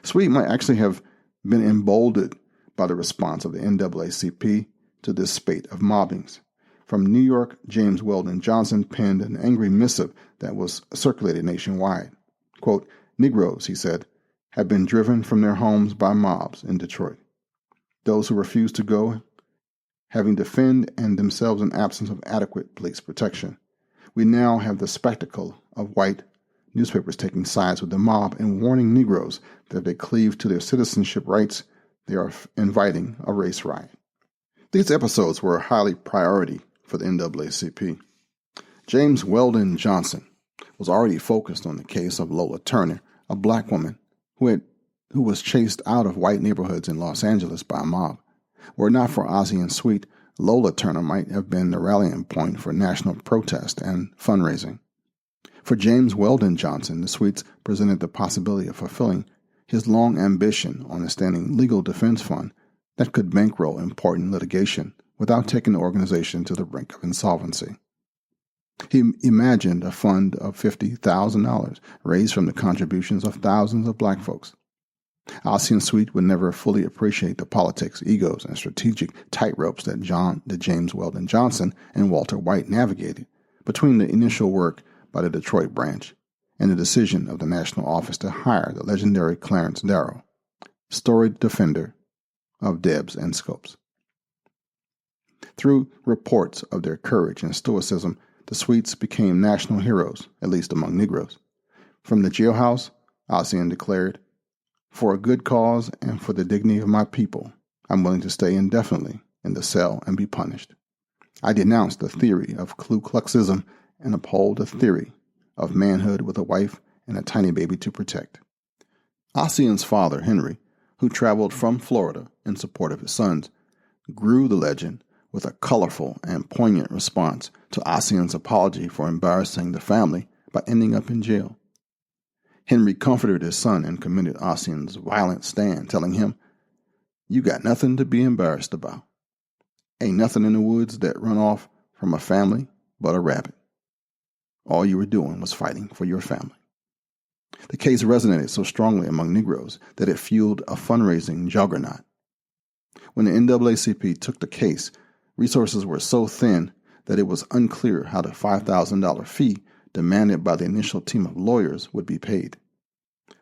Sweet might actually have been emboldened by the response of the NAACP to this spate of mobbings. From New York, James Weldon Johnson penned an angry missive that was circulated nationwide. Quote, "Negroes," he said, "have been driven from their homes by mobs in Detroit. Those who refuse to go having to fend and themselves in absence of adequate police protection. We now have the spectacle of white newspapers taking sides with the mob and warning Negroes that if they cleave to their citizenship rights, they are inviting a race riot." These episodes were a high priority for the NAACP. James Weldon Johnson was already focused on the case of Lola Turner, a Black woman who was chased out of white neighborhoods in Los Angeles by a mob. Were it not for Ossian Sweet, Lola Turner might have been the rallying point for national protest and fundraising. For James Weldon Johnson, the Sweets presented the possibility of fulfilling his long ambition on a standing legal defense fund that could bankroll important litigation without taking the organization to the brink of insolvency. He imagined a fund of $50,000 raised from the contributions of thousands of Black folks. Ossian Sweet would never fully appreciate the politics, egos, and strategic tightropes that James Weldon Johnson and Walter White navigated between the initial work by the Detroit branch and the decision of the national office to hire the legendary Clarence Darrow, storied defender of Debs and Scopes. Through reports of their courage and stoicism, the Sweets became national heroes, at least among Negroes. From the jailhouse, Ossian declared, "For a good cause and for the dignity of my people, I'm willing to stay indefinitely in the cell and be punished. I denounce the theory of Ku Kluxism and uphold the theory of manhood with a wife and a tiny baby to protect." Ossian's father, Henry, who traveled from Florida in support of his sons, grew the legend with a colorful and poignant response to Ossian's apology for embarrassing the family by ending up in jail. Henry comforted his son and commended Ossian's violent stand, telling him, "You got nothing to be embarrassed about. Ain't nothing in the woods that run off from a family but a rabbit. All you were doing was fighting for your family." The case resonated so strongly among Negroes that it fueled a fundraising juggernaut. When the NAACP took the case, resources were so thin that it was unclear how the $5,000 fee demanded by the initial team of lawyers would be paid.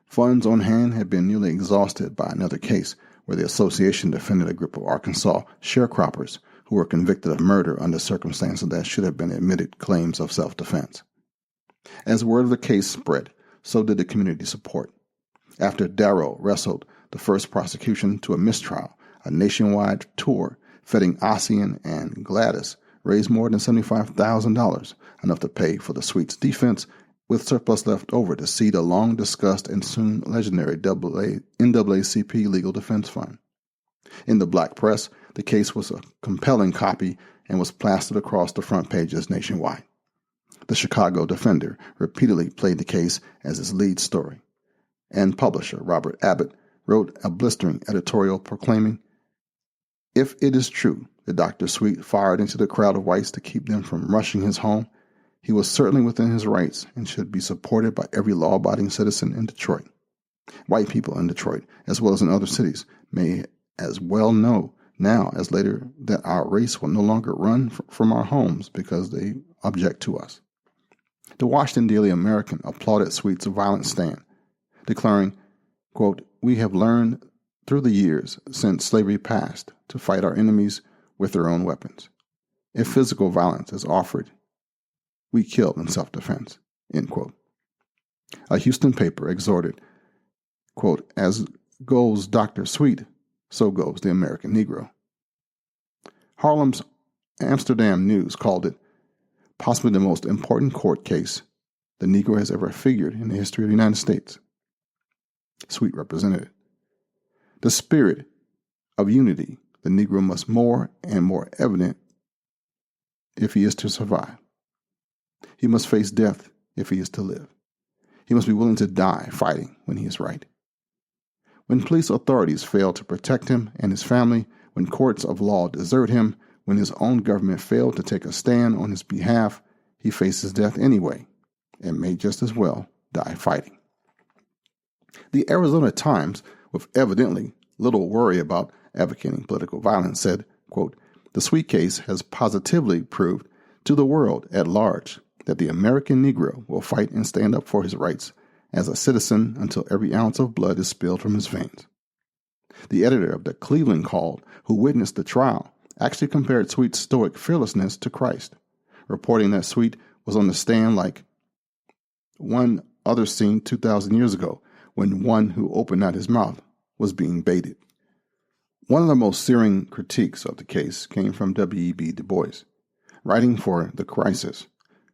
Funds on hand had been nearly exhausted by another case where the association defended a group of Arkansas sharecroppers who were convicted of murder under circumstances that should have been admitted claims of self-defense. As word of the case spread, so did the community support. After Darrow wrestled the first prosecution to a mistrial, a nationwide tour feting Ossian and Gladys raised more than $75,000, enough to pay for the suite's defense, with surplus left over to seed a long-discussed and soon legendary NAACP legal defense fund. In the black press, the case was a compelling copy and was plastered across the front pages nationwide. The Chicago Defender repeatedly played the case as its lead story, and publisher Robert Abbott wrote a blistering editorial proclaiming, "If it is true that Dr. Sweet fired into the crowd of whites to keep them from rushing his home, he was certainly within his rights and should be supported by every law-abiding citizen in Detroit. White people in Detroit, as well as in other cities, may as well know now as later that our race will no longer run from our homes because they object to us." The Washington Daily American applauded Sweet's violent stand, declaring, quote, "We have learned through the years since slavery passed to fight our enemies with their own weapons. If physical violence is offered, we kill in self-defense," end quote. A Houston paper exhorted, quote, "As goes Dr. Sweet, so goes the American Negro." Harlem's Amsterdam News called it possibly the most important court case the Negro has ever figured in the history of the United States. Sweet represented it. The spirit of unity the Negro must more and more evident if he is to survive. He must face death if he is to live. He must be willing to die fighting when he is right. When police authorities fail to protect him and his family, when courts of law desert him, when his own government failed to take a stand on his behalf, he faces death anyway and may just as well die fighting. The Arizona Times, with evidently little worry about advocating political violence, said, quote, "The Sweet case has positively proved to the world at large that the American Negro will fight and stand up for his rights as a citizen until every ounce of blood is spilled from his veins." The editor of the Cleveland Call, who witnessed the trial, actually compared Sweet's stoic fearlessness to Christ, reporting that Sweet was on the stand like one other seen 2,000 years ago when one who opened not his mouth was being baited. One of the most searing critiques of the case came from W.E.B. Du Bois, writing for The Crisis,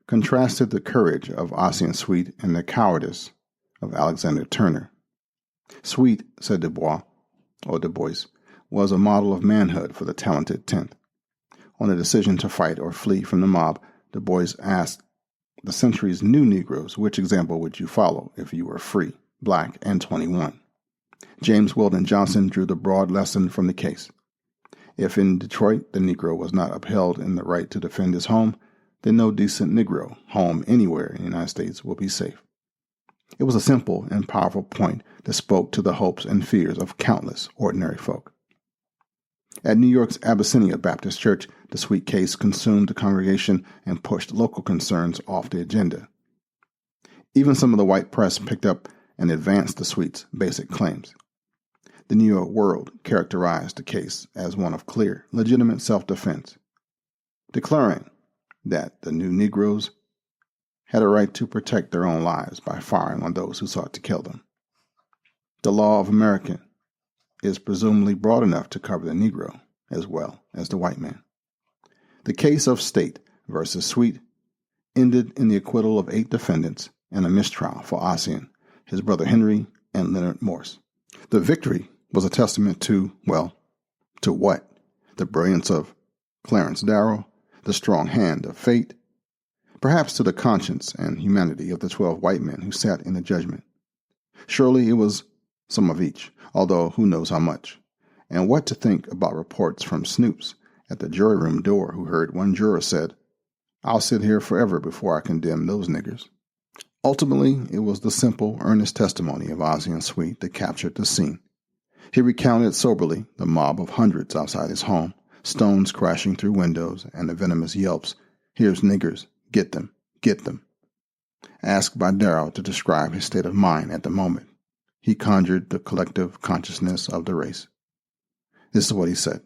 contrasted the courage of Ossian Sweet and the cowardice of Alexander Turner. Sweet, said Du Bois, was a model of manhood for the talented 10th. On a decision to fight or flee from the mob, Du Bois asked the century's new Negroes, which example would you follow if you were free, black, and 21? James Weldon Johnson drew the broad lesson from the case. If in Detroit the Negro was not upheld in the right to defend his home, then no decent Negro, home anywhere in the United States, will be safe. It was a simple and powerful point that spoke to the hopes and fears of countless ordinary folk. At New York's Abyssinia Baptist Church, the Sweet case consumed the congregation and pushed local concerns off the agenda. Even some of the white press picked up and advanced the Sweet's basic claims. The New York World characterized the case as one of clear, legitimate self-defense, declaring that the new Negroes had a right to protect their own lives by firing on those who sought to kill them. The law of America is presumably broad enough to cover the Negro as well as the white man. The case of State versus Sweet ended in the acquittal of 8 defendants and a mistrial for Ossian, his brother Henry, and Leonard Morse. The victory was a testament to, well, to what? The brilliance of Clarence Darrow, the strong hand of fate, perhaps to the conscience and humanity of the 12 white men who sat in the judgment. Surely it was some of each, although who knows how much. And what to think about reports from Snoops at the jury room door who heard one juror said, "I'll sit here forever before I condemn those niggers." Ultimately, it was the simple, earnest testimony of Ossian Sweet that captured the scene. He recounted soberly the mob of hundreds outside his home, stones crashing through windows, and the venomous yelps, "Here's niggers, get them, get them." Asked by Darrow to describe his state of mind at the moment, he conjured the collective consciousness of the race. This is what he said.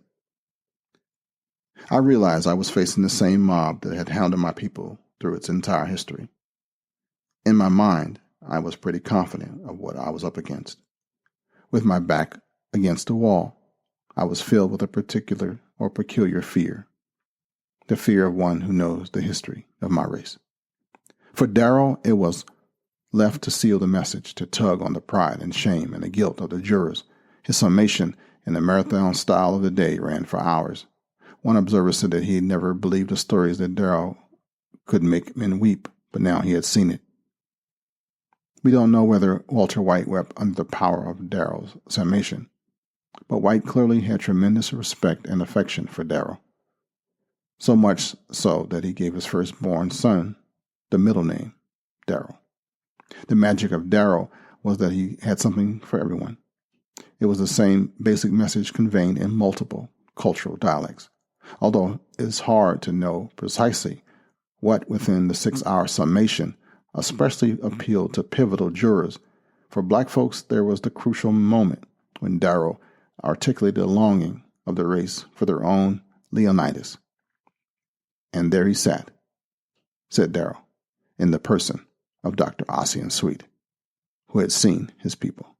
"I realized I was facing the same mob that had hounded my people through its entire history. In my mind, I was pretty confident of what I was up against. With my back against the wall, I was filled with a peculiar fear, the fear of one who knows the history of my race." For Darrow, it was left to seal the message, to tug on the pride and shame and the guilt of the jurors. His summation in the marathon style of the day ran for hours. One observer said that he had never believed the stories that Darrow could make men weep, but now he had seen it. We don't know whether Walter White wept under the power of Darrow's summation, but White clearly had tremendous respect and affection for Darrow, so much so that he gave his firstborn son the middle name, Darrow. The magic of Darrow was that he had something for everyone. It was the same basic message conveyed in multiple cultural dialects, although it is hard to know precisely what within the 6-hour summation especially appealed to pivotal jurors. For black folks, there was the crucial moment when Darrow articulated the longing of the race for their own Leonidas. "And there he sat," said Darrow, in the person of Dr. Ossian Sweet, who had seen his people.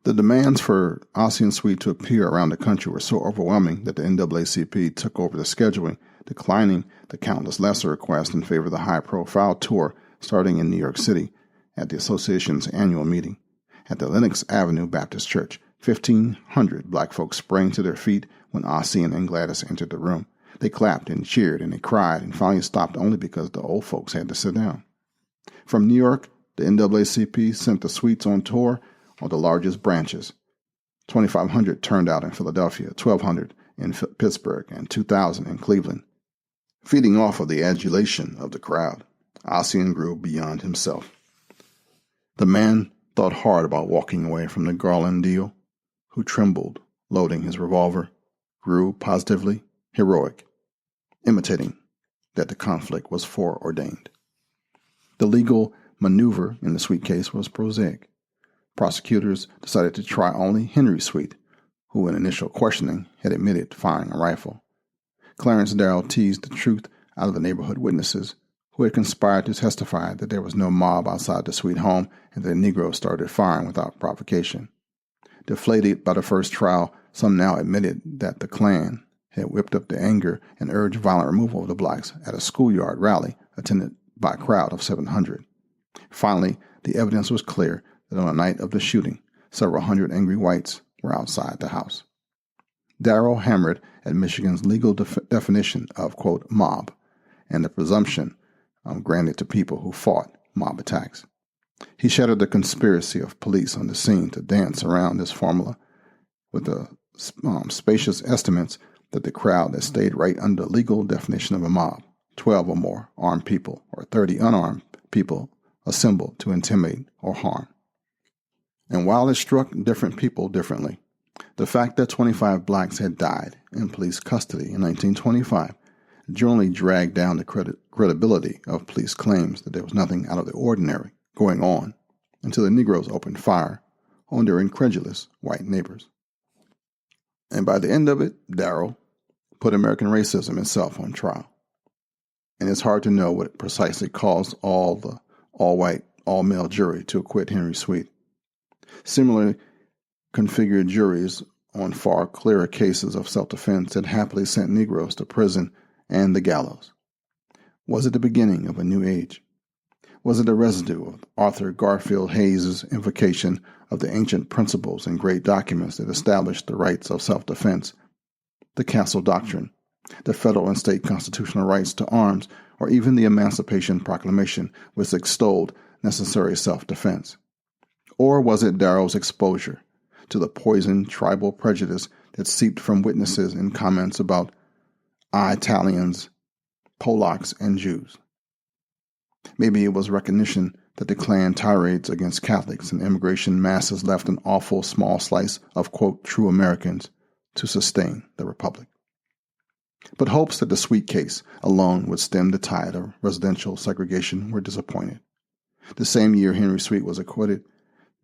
The demands for Ossian Sweet to appear around the country were so overwhelming that the NAACP took over the scheduling, declining the countless lesser requests in favor of the high-profile tour starting in New York City at the association's annual meeting. At the Lenox Avenue Baptist Church, 1,500 black folks sprang to their feet when Ossian and Gladys entered the room. They clapped and cheered and they cried and finally stopped only because the old folks had to sit down. From New York, the NAACP sent the Sweets on tour on the largest branches. 2,500 turned out in Philadelphia, 1,200 in Pittsburgh, and 2,000 in Cleveland. Feeding off of the adulation of the crowd, Ossian grew beyond himself. The man thought hard about walking away from the Garland deal, who trembled, loading his revolver, grew positively heroic, imitating that the conflict was foreordained. The legal maneuver in the Sweet case was prosaic. Prosecutors decided to try only Henry Sweet, who in initial questioning had admitted firing a rifle. Clarence Darrow teased the truth out of the neighborhood witnesses, who had conspired to testify that there was no mob outside the Sweet home and that the Negroes started firing without provocation. Deflated by the first trial, some now admitted that the Klan had whipped up the anger and urged violent removal of the blacks at a schoolyard rally attended by a crowd of 700. Finally, the evidence was clear that on the night of the shooting, several hundred angry whites were outside the house. Darrow hammered at Michigan's legal definition of, quote, mob, and the presumption granted to people who fought mob attacks. He shattered the conspiracy of police on the scene to dance around this formula with the spacious estimates that the crowd that stayed right under the legal definition of a mob, 12 or more armed people or 30 unarmed people assembled to intimidate or harm. And while it struck different people differently, the fact that 25 blacks had died in police custody in 1925 generally dragged down the credibility of police claims that there was nothing out of the ordinary going on until the Negroes opened fire on their incredulous white neighbors. And by the end of it, Darrow put American racism itself on trial. and it's hard to know what precisely caused the all-white, all-male jury to acquit Henry Sweet. Similarly configured juries on far clearer cases of self-defense had happily sent Negroes to prison and the gallows. Was it the beginning of a new age? Was it a residue of Arthur Garfield Hayes' invocation of the ancient principles and great documents that established the rights of self-defense, the Castle Doctrine, the federal and state constitutional rights to arms, or even the Emancipation Proclamation, which extolled necessary self-defense? Or was it Darrow's exposure to the poisoned tribal prejudice that seeped from witnesses and comments about Italians, Polacks, and Jews? Maybe it was recognition that the Klan tirades against Catholics and immigration masses left an awful small slice of, quote, true Americans to sustain the Republic. But hopes that the Sweet case alone would stem the tide of residential segregation were disappointed. The same year Henry Sweet was acquitted,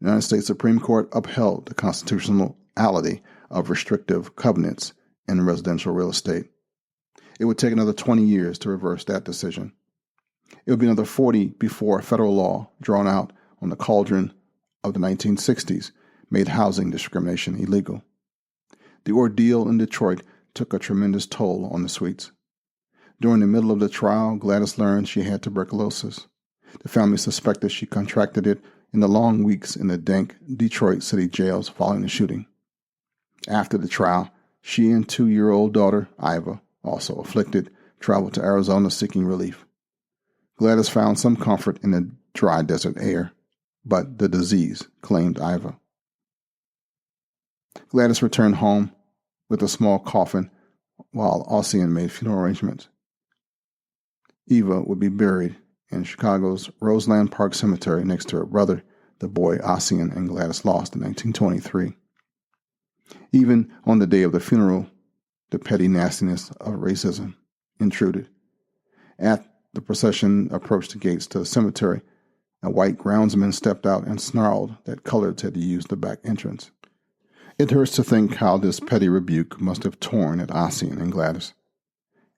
the United States Supreme Court upheld the constitutionality of restrictive covenants in residential real estate. It would take another 20 years to reverse that decision. It would be another 40 before federal law drawn out on the cauldron of the 1960s made housing discrimination illegal. The ordeal in Detroit took a tremendous toll on the Sweets. During the middle of the trial, Gladys learned she had tuberculosis. The family suspected she contracted it in the long weeks in the dank Detroit city jails following the shooting. After the trial, she and 2-year-old daughter, Iva, also afflicted, traveled to Arizona seeking relief. Gladys found some comfort in the dry desert air, but the disease claimed Iva. Gladys returned home with a small coffin while Ossian made funeral arrangements. Eva would be buried in Chicago's Roseland Park Cemetery next to her brother, the boy Ossian and Gladys lost in 1923. Even on the day of the funeral, the petty nastiness of racism intruded. As the procession approached the gates to the cemetery, a white groundsman stepped out and snarled that coloreds had to use the back entrance. It hurts to think how this petty rebuke must have torn at Ossian and Gladys,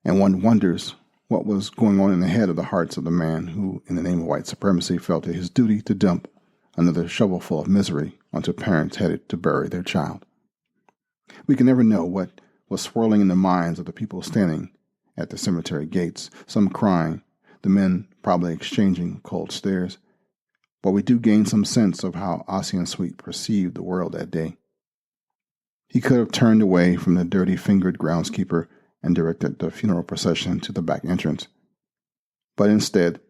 and one wonders what was going on in the head of the hearts of the man who, in the name of white supremacy, felt it his duty to dump another shovelful of misery onto parents headed to bury their child. We can never know what was swirling in the minds of the people standing at the cemetery gates, some crying, the men probably exchanging cold stares, but we do gain some sense of how Ossian Sweet perceived the world that day. He could have turned away from the dirty-fingered groundskeeper and directed the funeral procession to the back entrance. But instead,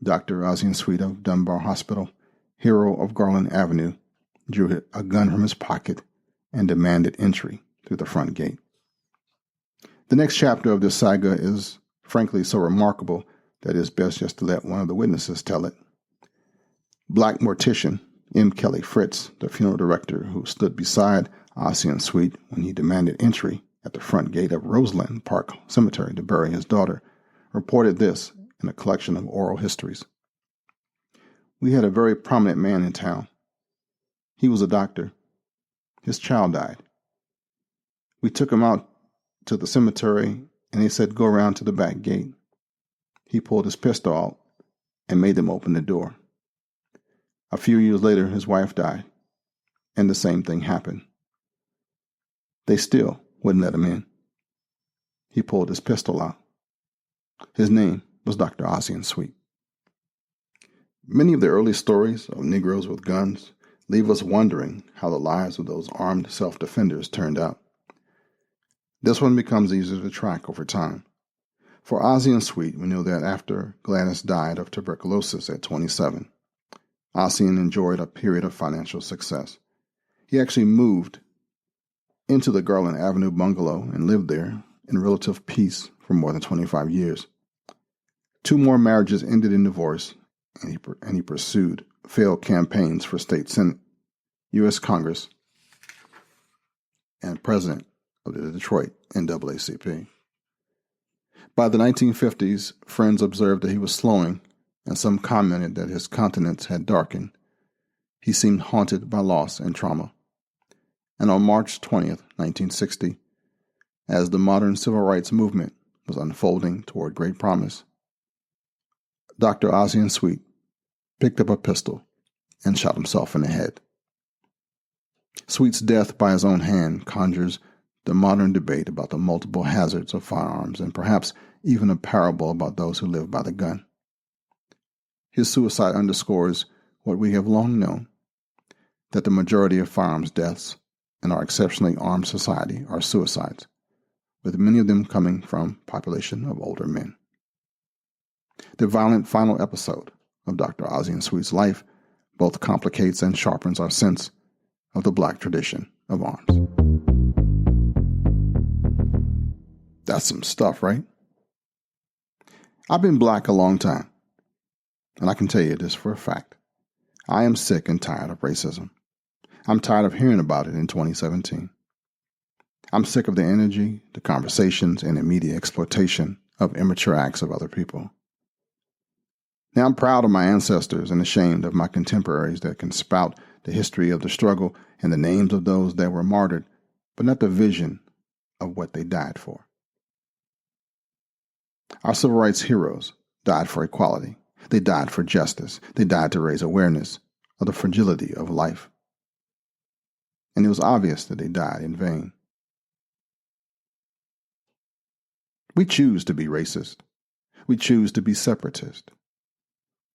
Dr. Ossian Sweet of Dunbar Hospital, hero of Garland Avenue, drew a gun from his pocket and demanded entry through the front gate. The next chapter of this saga is, frankly, so remarkable that it's best just to let one of the witnesses tell it. Black mortician M. Kelly Fritz, the funeral director who stood beside Ossian Sweet when he demanded entry at the front gate of Roseland Park Cemetery to bury his daughter, reported this in a collection of oral histories. We had a very prominent man in town. He was a doctor. His child died. We took him out to the cemetery and they said, "Go around to the back gate." He pulled his pistol out and made them open the door. A few years later, his wife died, and the same thing happened. They still wouldn't let him in. He pulled his pistol out. His name was Dr. Ossian Sweet. Many of the early stories of Negroes with guns leave us wondering how the lives of those armed self-defenders turned out. This one becomes easier to track over time. For Ossian Sweet, we know that after Gladys died of tuberculosis at 27, Ossian enjoyed a period of financial success. He actually moved into the Garland Avenue bungalow and lived there in relative peace for more than 25 years. 2 more marriages ended in divorce, and he pursued failed campaigns for state senate, U.S. Congress, and president of the Detroit NAACP. By the 1950s, friends observed that he was slowing, and some commented that his countenance had darkened. He seemed haunted by loss and trauma. And on March 20th, 1960, as the modern civil rights movement was unfolding toward great promise, Dr. Ossian Sweet picked up a pistol and shot himself in the head. Sweet's death by his own hand conjures the modern debate about the multiple hazards of firearms and perhaps even a parable about those who live by the gun. His suicide underscores what we have long known, that the majority of firearms deaths in our exceptionally armed society are suicides, with many of them coming from population of older men. The violent final episode of Dr. Ossian Sweet's life both complicates and sharpens our sense of the Black tradition of arms. That's some stuff, right? I've been Black a long time, and I can tell you this for a fact. I am sick and tired of racism. I'm tired of hearing about it in 2017. I'm sick of the energy, the conversations, and the media exploitation of immature acts of other people. Now I'm proud of my ancestors and ashamed of my contemporaries that can spout the history of the struggle and the names of those that were martyred, but not the vision of what they died for. Our civil rights heroes died for equality. They died for justice. They died to raise awareness of the fragility of life. And it was obvious that they died in vain. We choose to be racist. We choose to be separatist.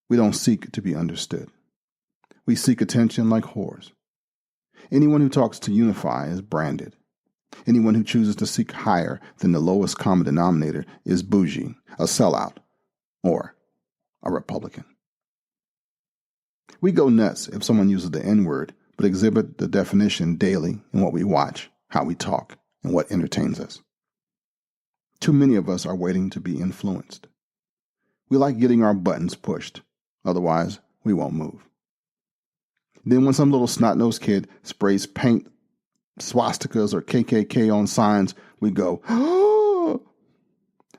We don't seek to be understood. We seek attention like whores. Anyone who talks to unify is branded. Anyone who chooses to seek higher than the lowest common denominator is bougie, a sellout, or a Republican. We go nuts if someone uses the N-word, but exhibit the definition daily in what we watch, how we talk, and what entertains us. Too many of us are waiting to be influenced. We like getting our buttons pushed, otherwise we won't move. Then when some little snot-nosed kid sprays paint, swastikas, or KKK on signs, we go, oh!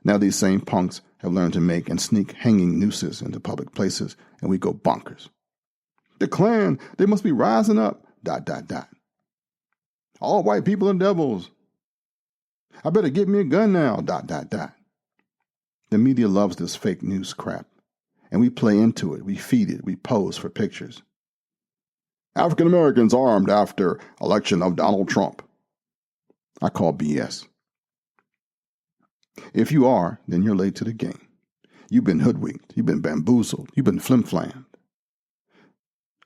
Now these same punks have learned to make and sneak hanging nooses into public places, and we go bonkers. The Klan, they must be rising up, ... All white people are devils. I better get me a gun now, ... The media loves this fake news crap, and we play into it, we feed it, we pose for pictures. African Americans armed after election of Donald Trump. I call BS. If you are, then you're late to the game. You've been hoodwinked, you've been bamboozled, you've been flim-flammed.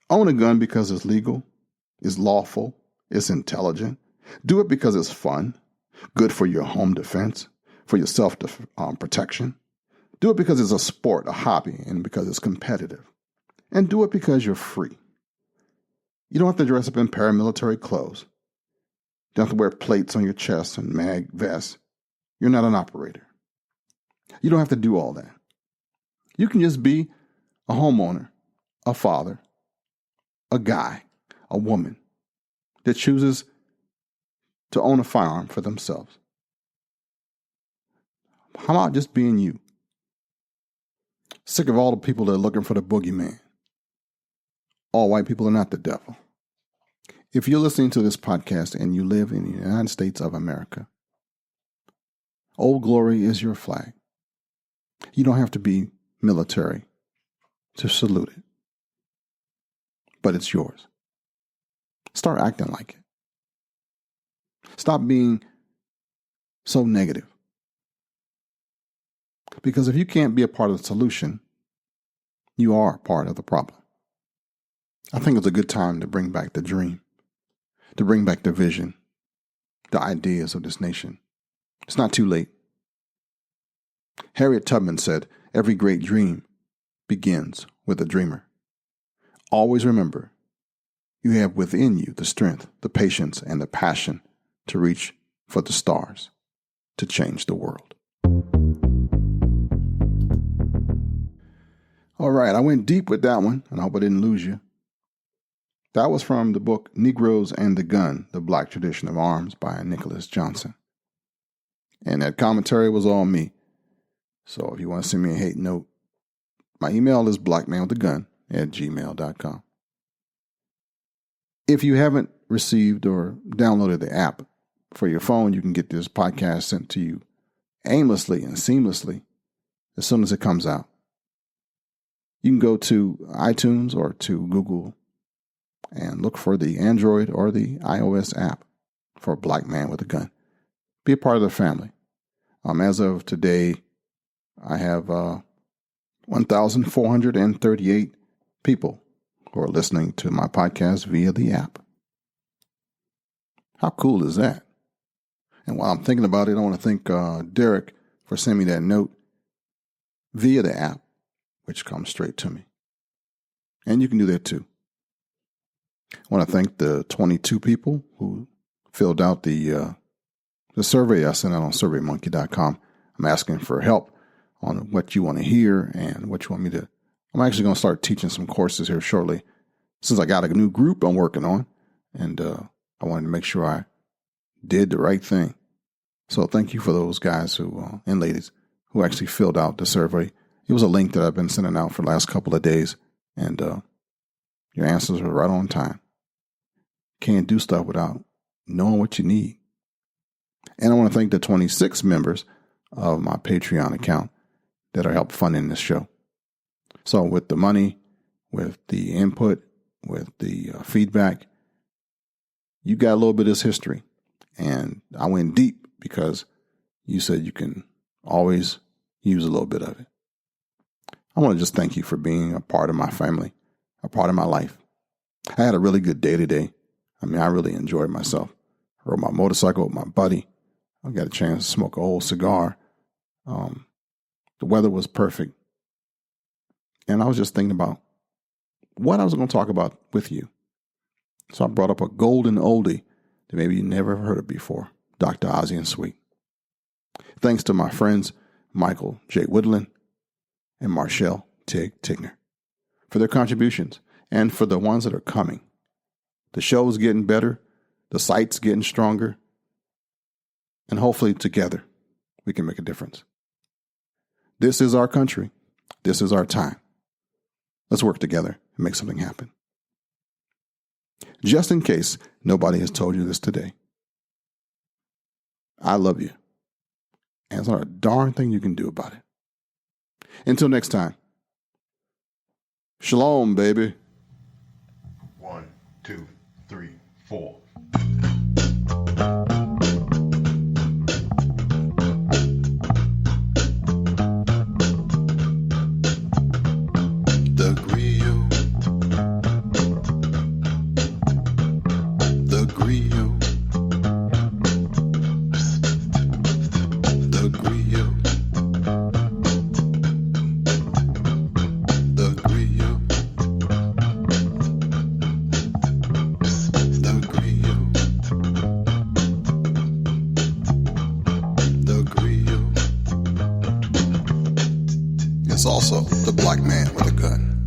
Own a gun because it's legal, it's lawful, it's intelligent. Do it because it's fun, good for your home defense, for your self-protection. Do it because it's a sport, a hobby, and because it's competitive. And do it because you're free. You don't have to dress up in paramilitary clothes. You don't have to wear plates on your chest and mag vests. You're not an operator. You don't have to do all that. You can just be a homeowner, a father, a guy, a woman that chooses to own a firearm for themselves. How about just being you? Sick of all the people that are looking for the boogeyman. All white people are not the devil. If you're listening to this podcast and you live in the United States of America, Old Glory is your flag. You don't have to be military to salute it, but it's yours. Start acting like it. Stop being so negative. Because if you can't be a part of the solution, you are part of the problem. I think it's a good time to bring back the dream, to bring back the vision, the ideas of this nation. It's not too late. Harriet Tubman said, "Every great dream begins with a dreamer." Always remember, you have within you the strength, the patience, and the passion to reach for the stars, to change the world. All right, I went deep with that one, and I hope I didn't lose you. That was from the book Negroes and the Gun, The Black Tradition of Arms by Nicholas Johnson. And that commentary was all me. So if you want to send me a hate note, my email is blackmanwiththegun@gmail.com. If you haven't received or downloaded the app for your phone, you can get this podcast sent to you aimlessly and seamlessly as soon as it comes out. You can go to iTunes or to Google and look for the Android or the iOS app for Black Man with a Gun. Be a part of the family. As of today, I have 1,438 people who are listening to my podcast via the app. How cool is that? And while I'm thinking about it, I want to thank Derek for sending me that note via the app, which comes straight to me. And you can do that too. I want to thank the 22 people who filled out the survey I sent out on surveymonkey.com. I'm asking for help on what you want to hear and what you want me to. I'm actually going to start teaching some courses here shortly, since I got a new group I'm working on, and I wanted to make sure I did the right thing. So thank you for those guys who and ladies who actually filled out the survey. It was a link that I've been sending out for the last couple of days, and your answers were right on time. Can't do stuff without knowing what you need. And I want to thank the 26 members of my Patreon account that are help funding this show. So with the money, with the input, with the feedback, you got a little bit of this history. And I went deep because you said you can always use a little bit of it. I want to just thank you for being a part of my family, a part of my life. I had a really good day today. I really enjoyed myself. I rode my motorcycle with my buddy. I got a chance to smoke an old cigar. The weather was perfect. And I was just thinking about what I was going to talk about with you. So I brought up a golden oldie that maybe you never heard of before, Dr. Ossian Sweet. Thanks to my friends Michael J. Woodland and Marshall Tig Tigner for their contributions and for the ones that are coming. The show's getting better, the site's getting stronger, and hopefully together we can make a difference. This is our country. This is our time. Let's work together and make something happen. Just in case nobody has told you this today, I love you. And there's not a darn thing you can do about it. Until next time, shalom, baby. 1, 2, 3, 4. Also the Black Man with a Gun.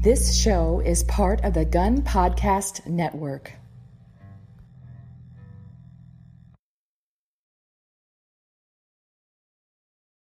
This show is part of the Gun Podcast Network.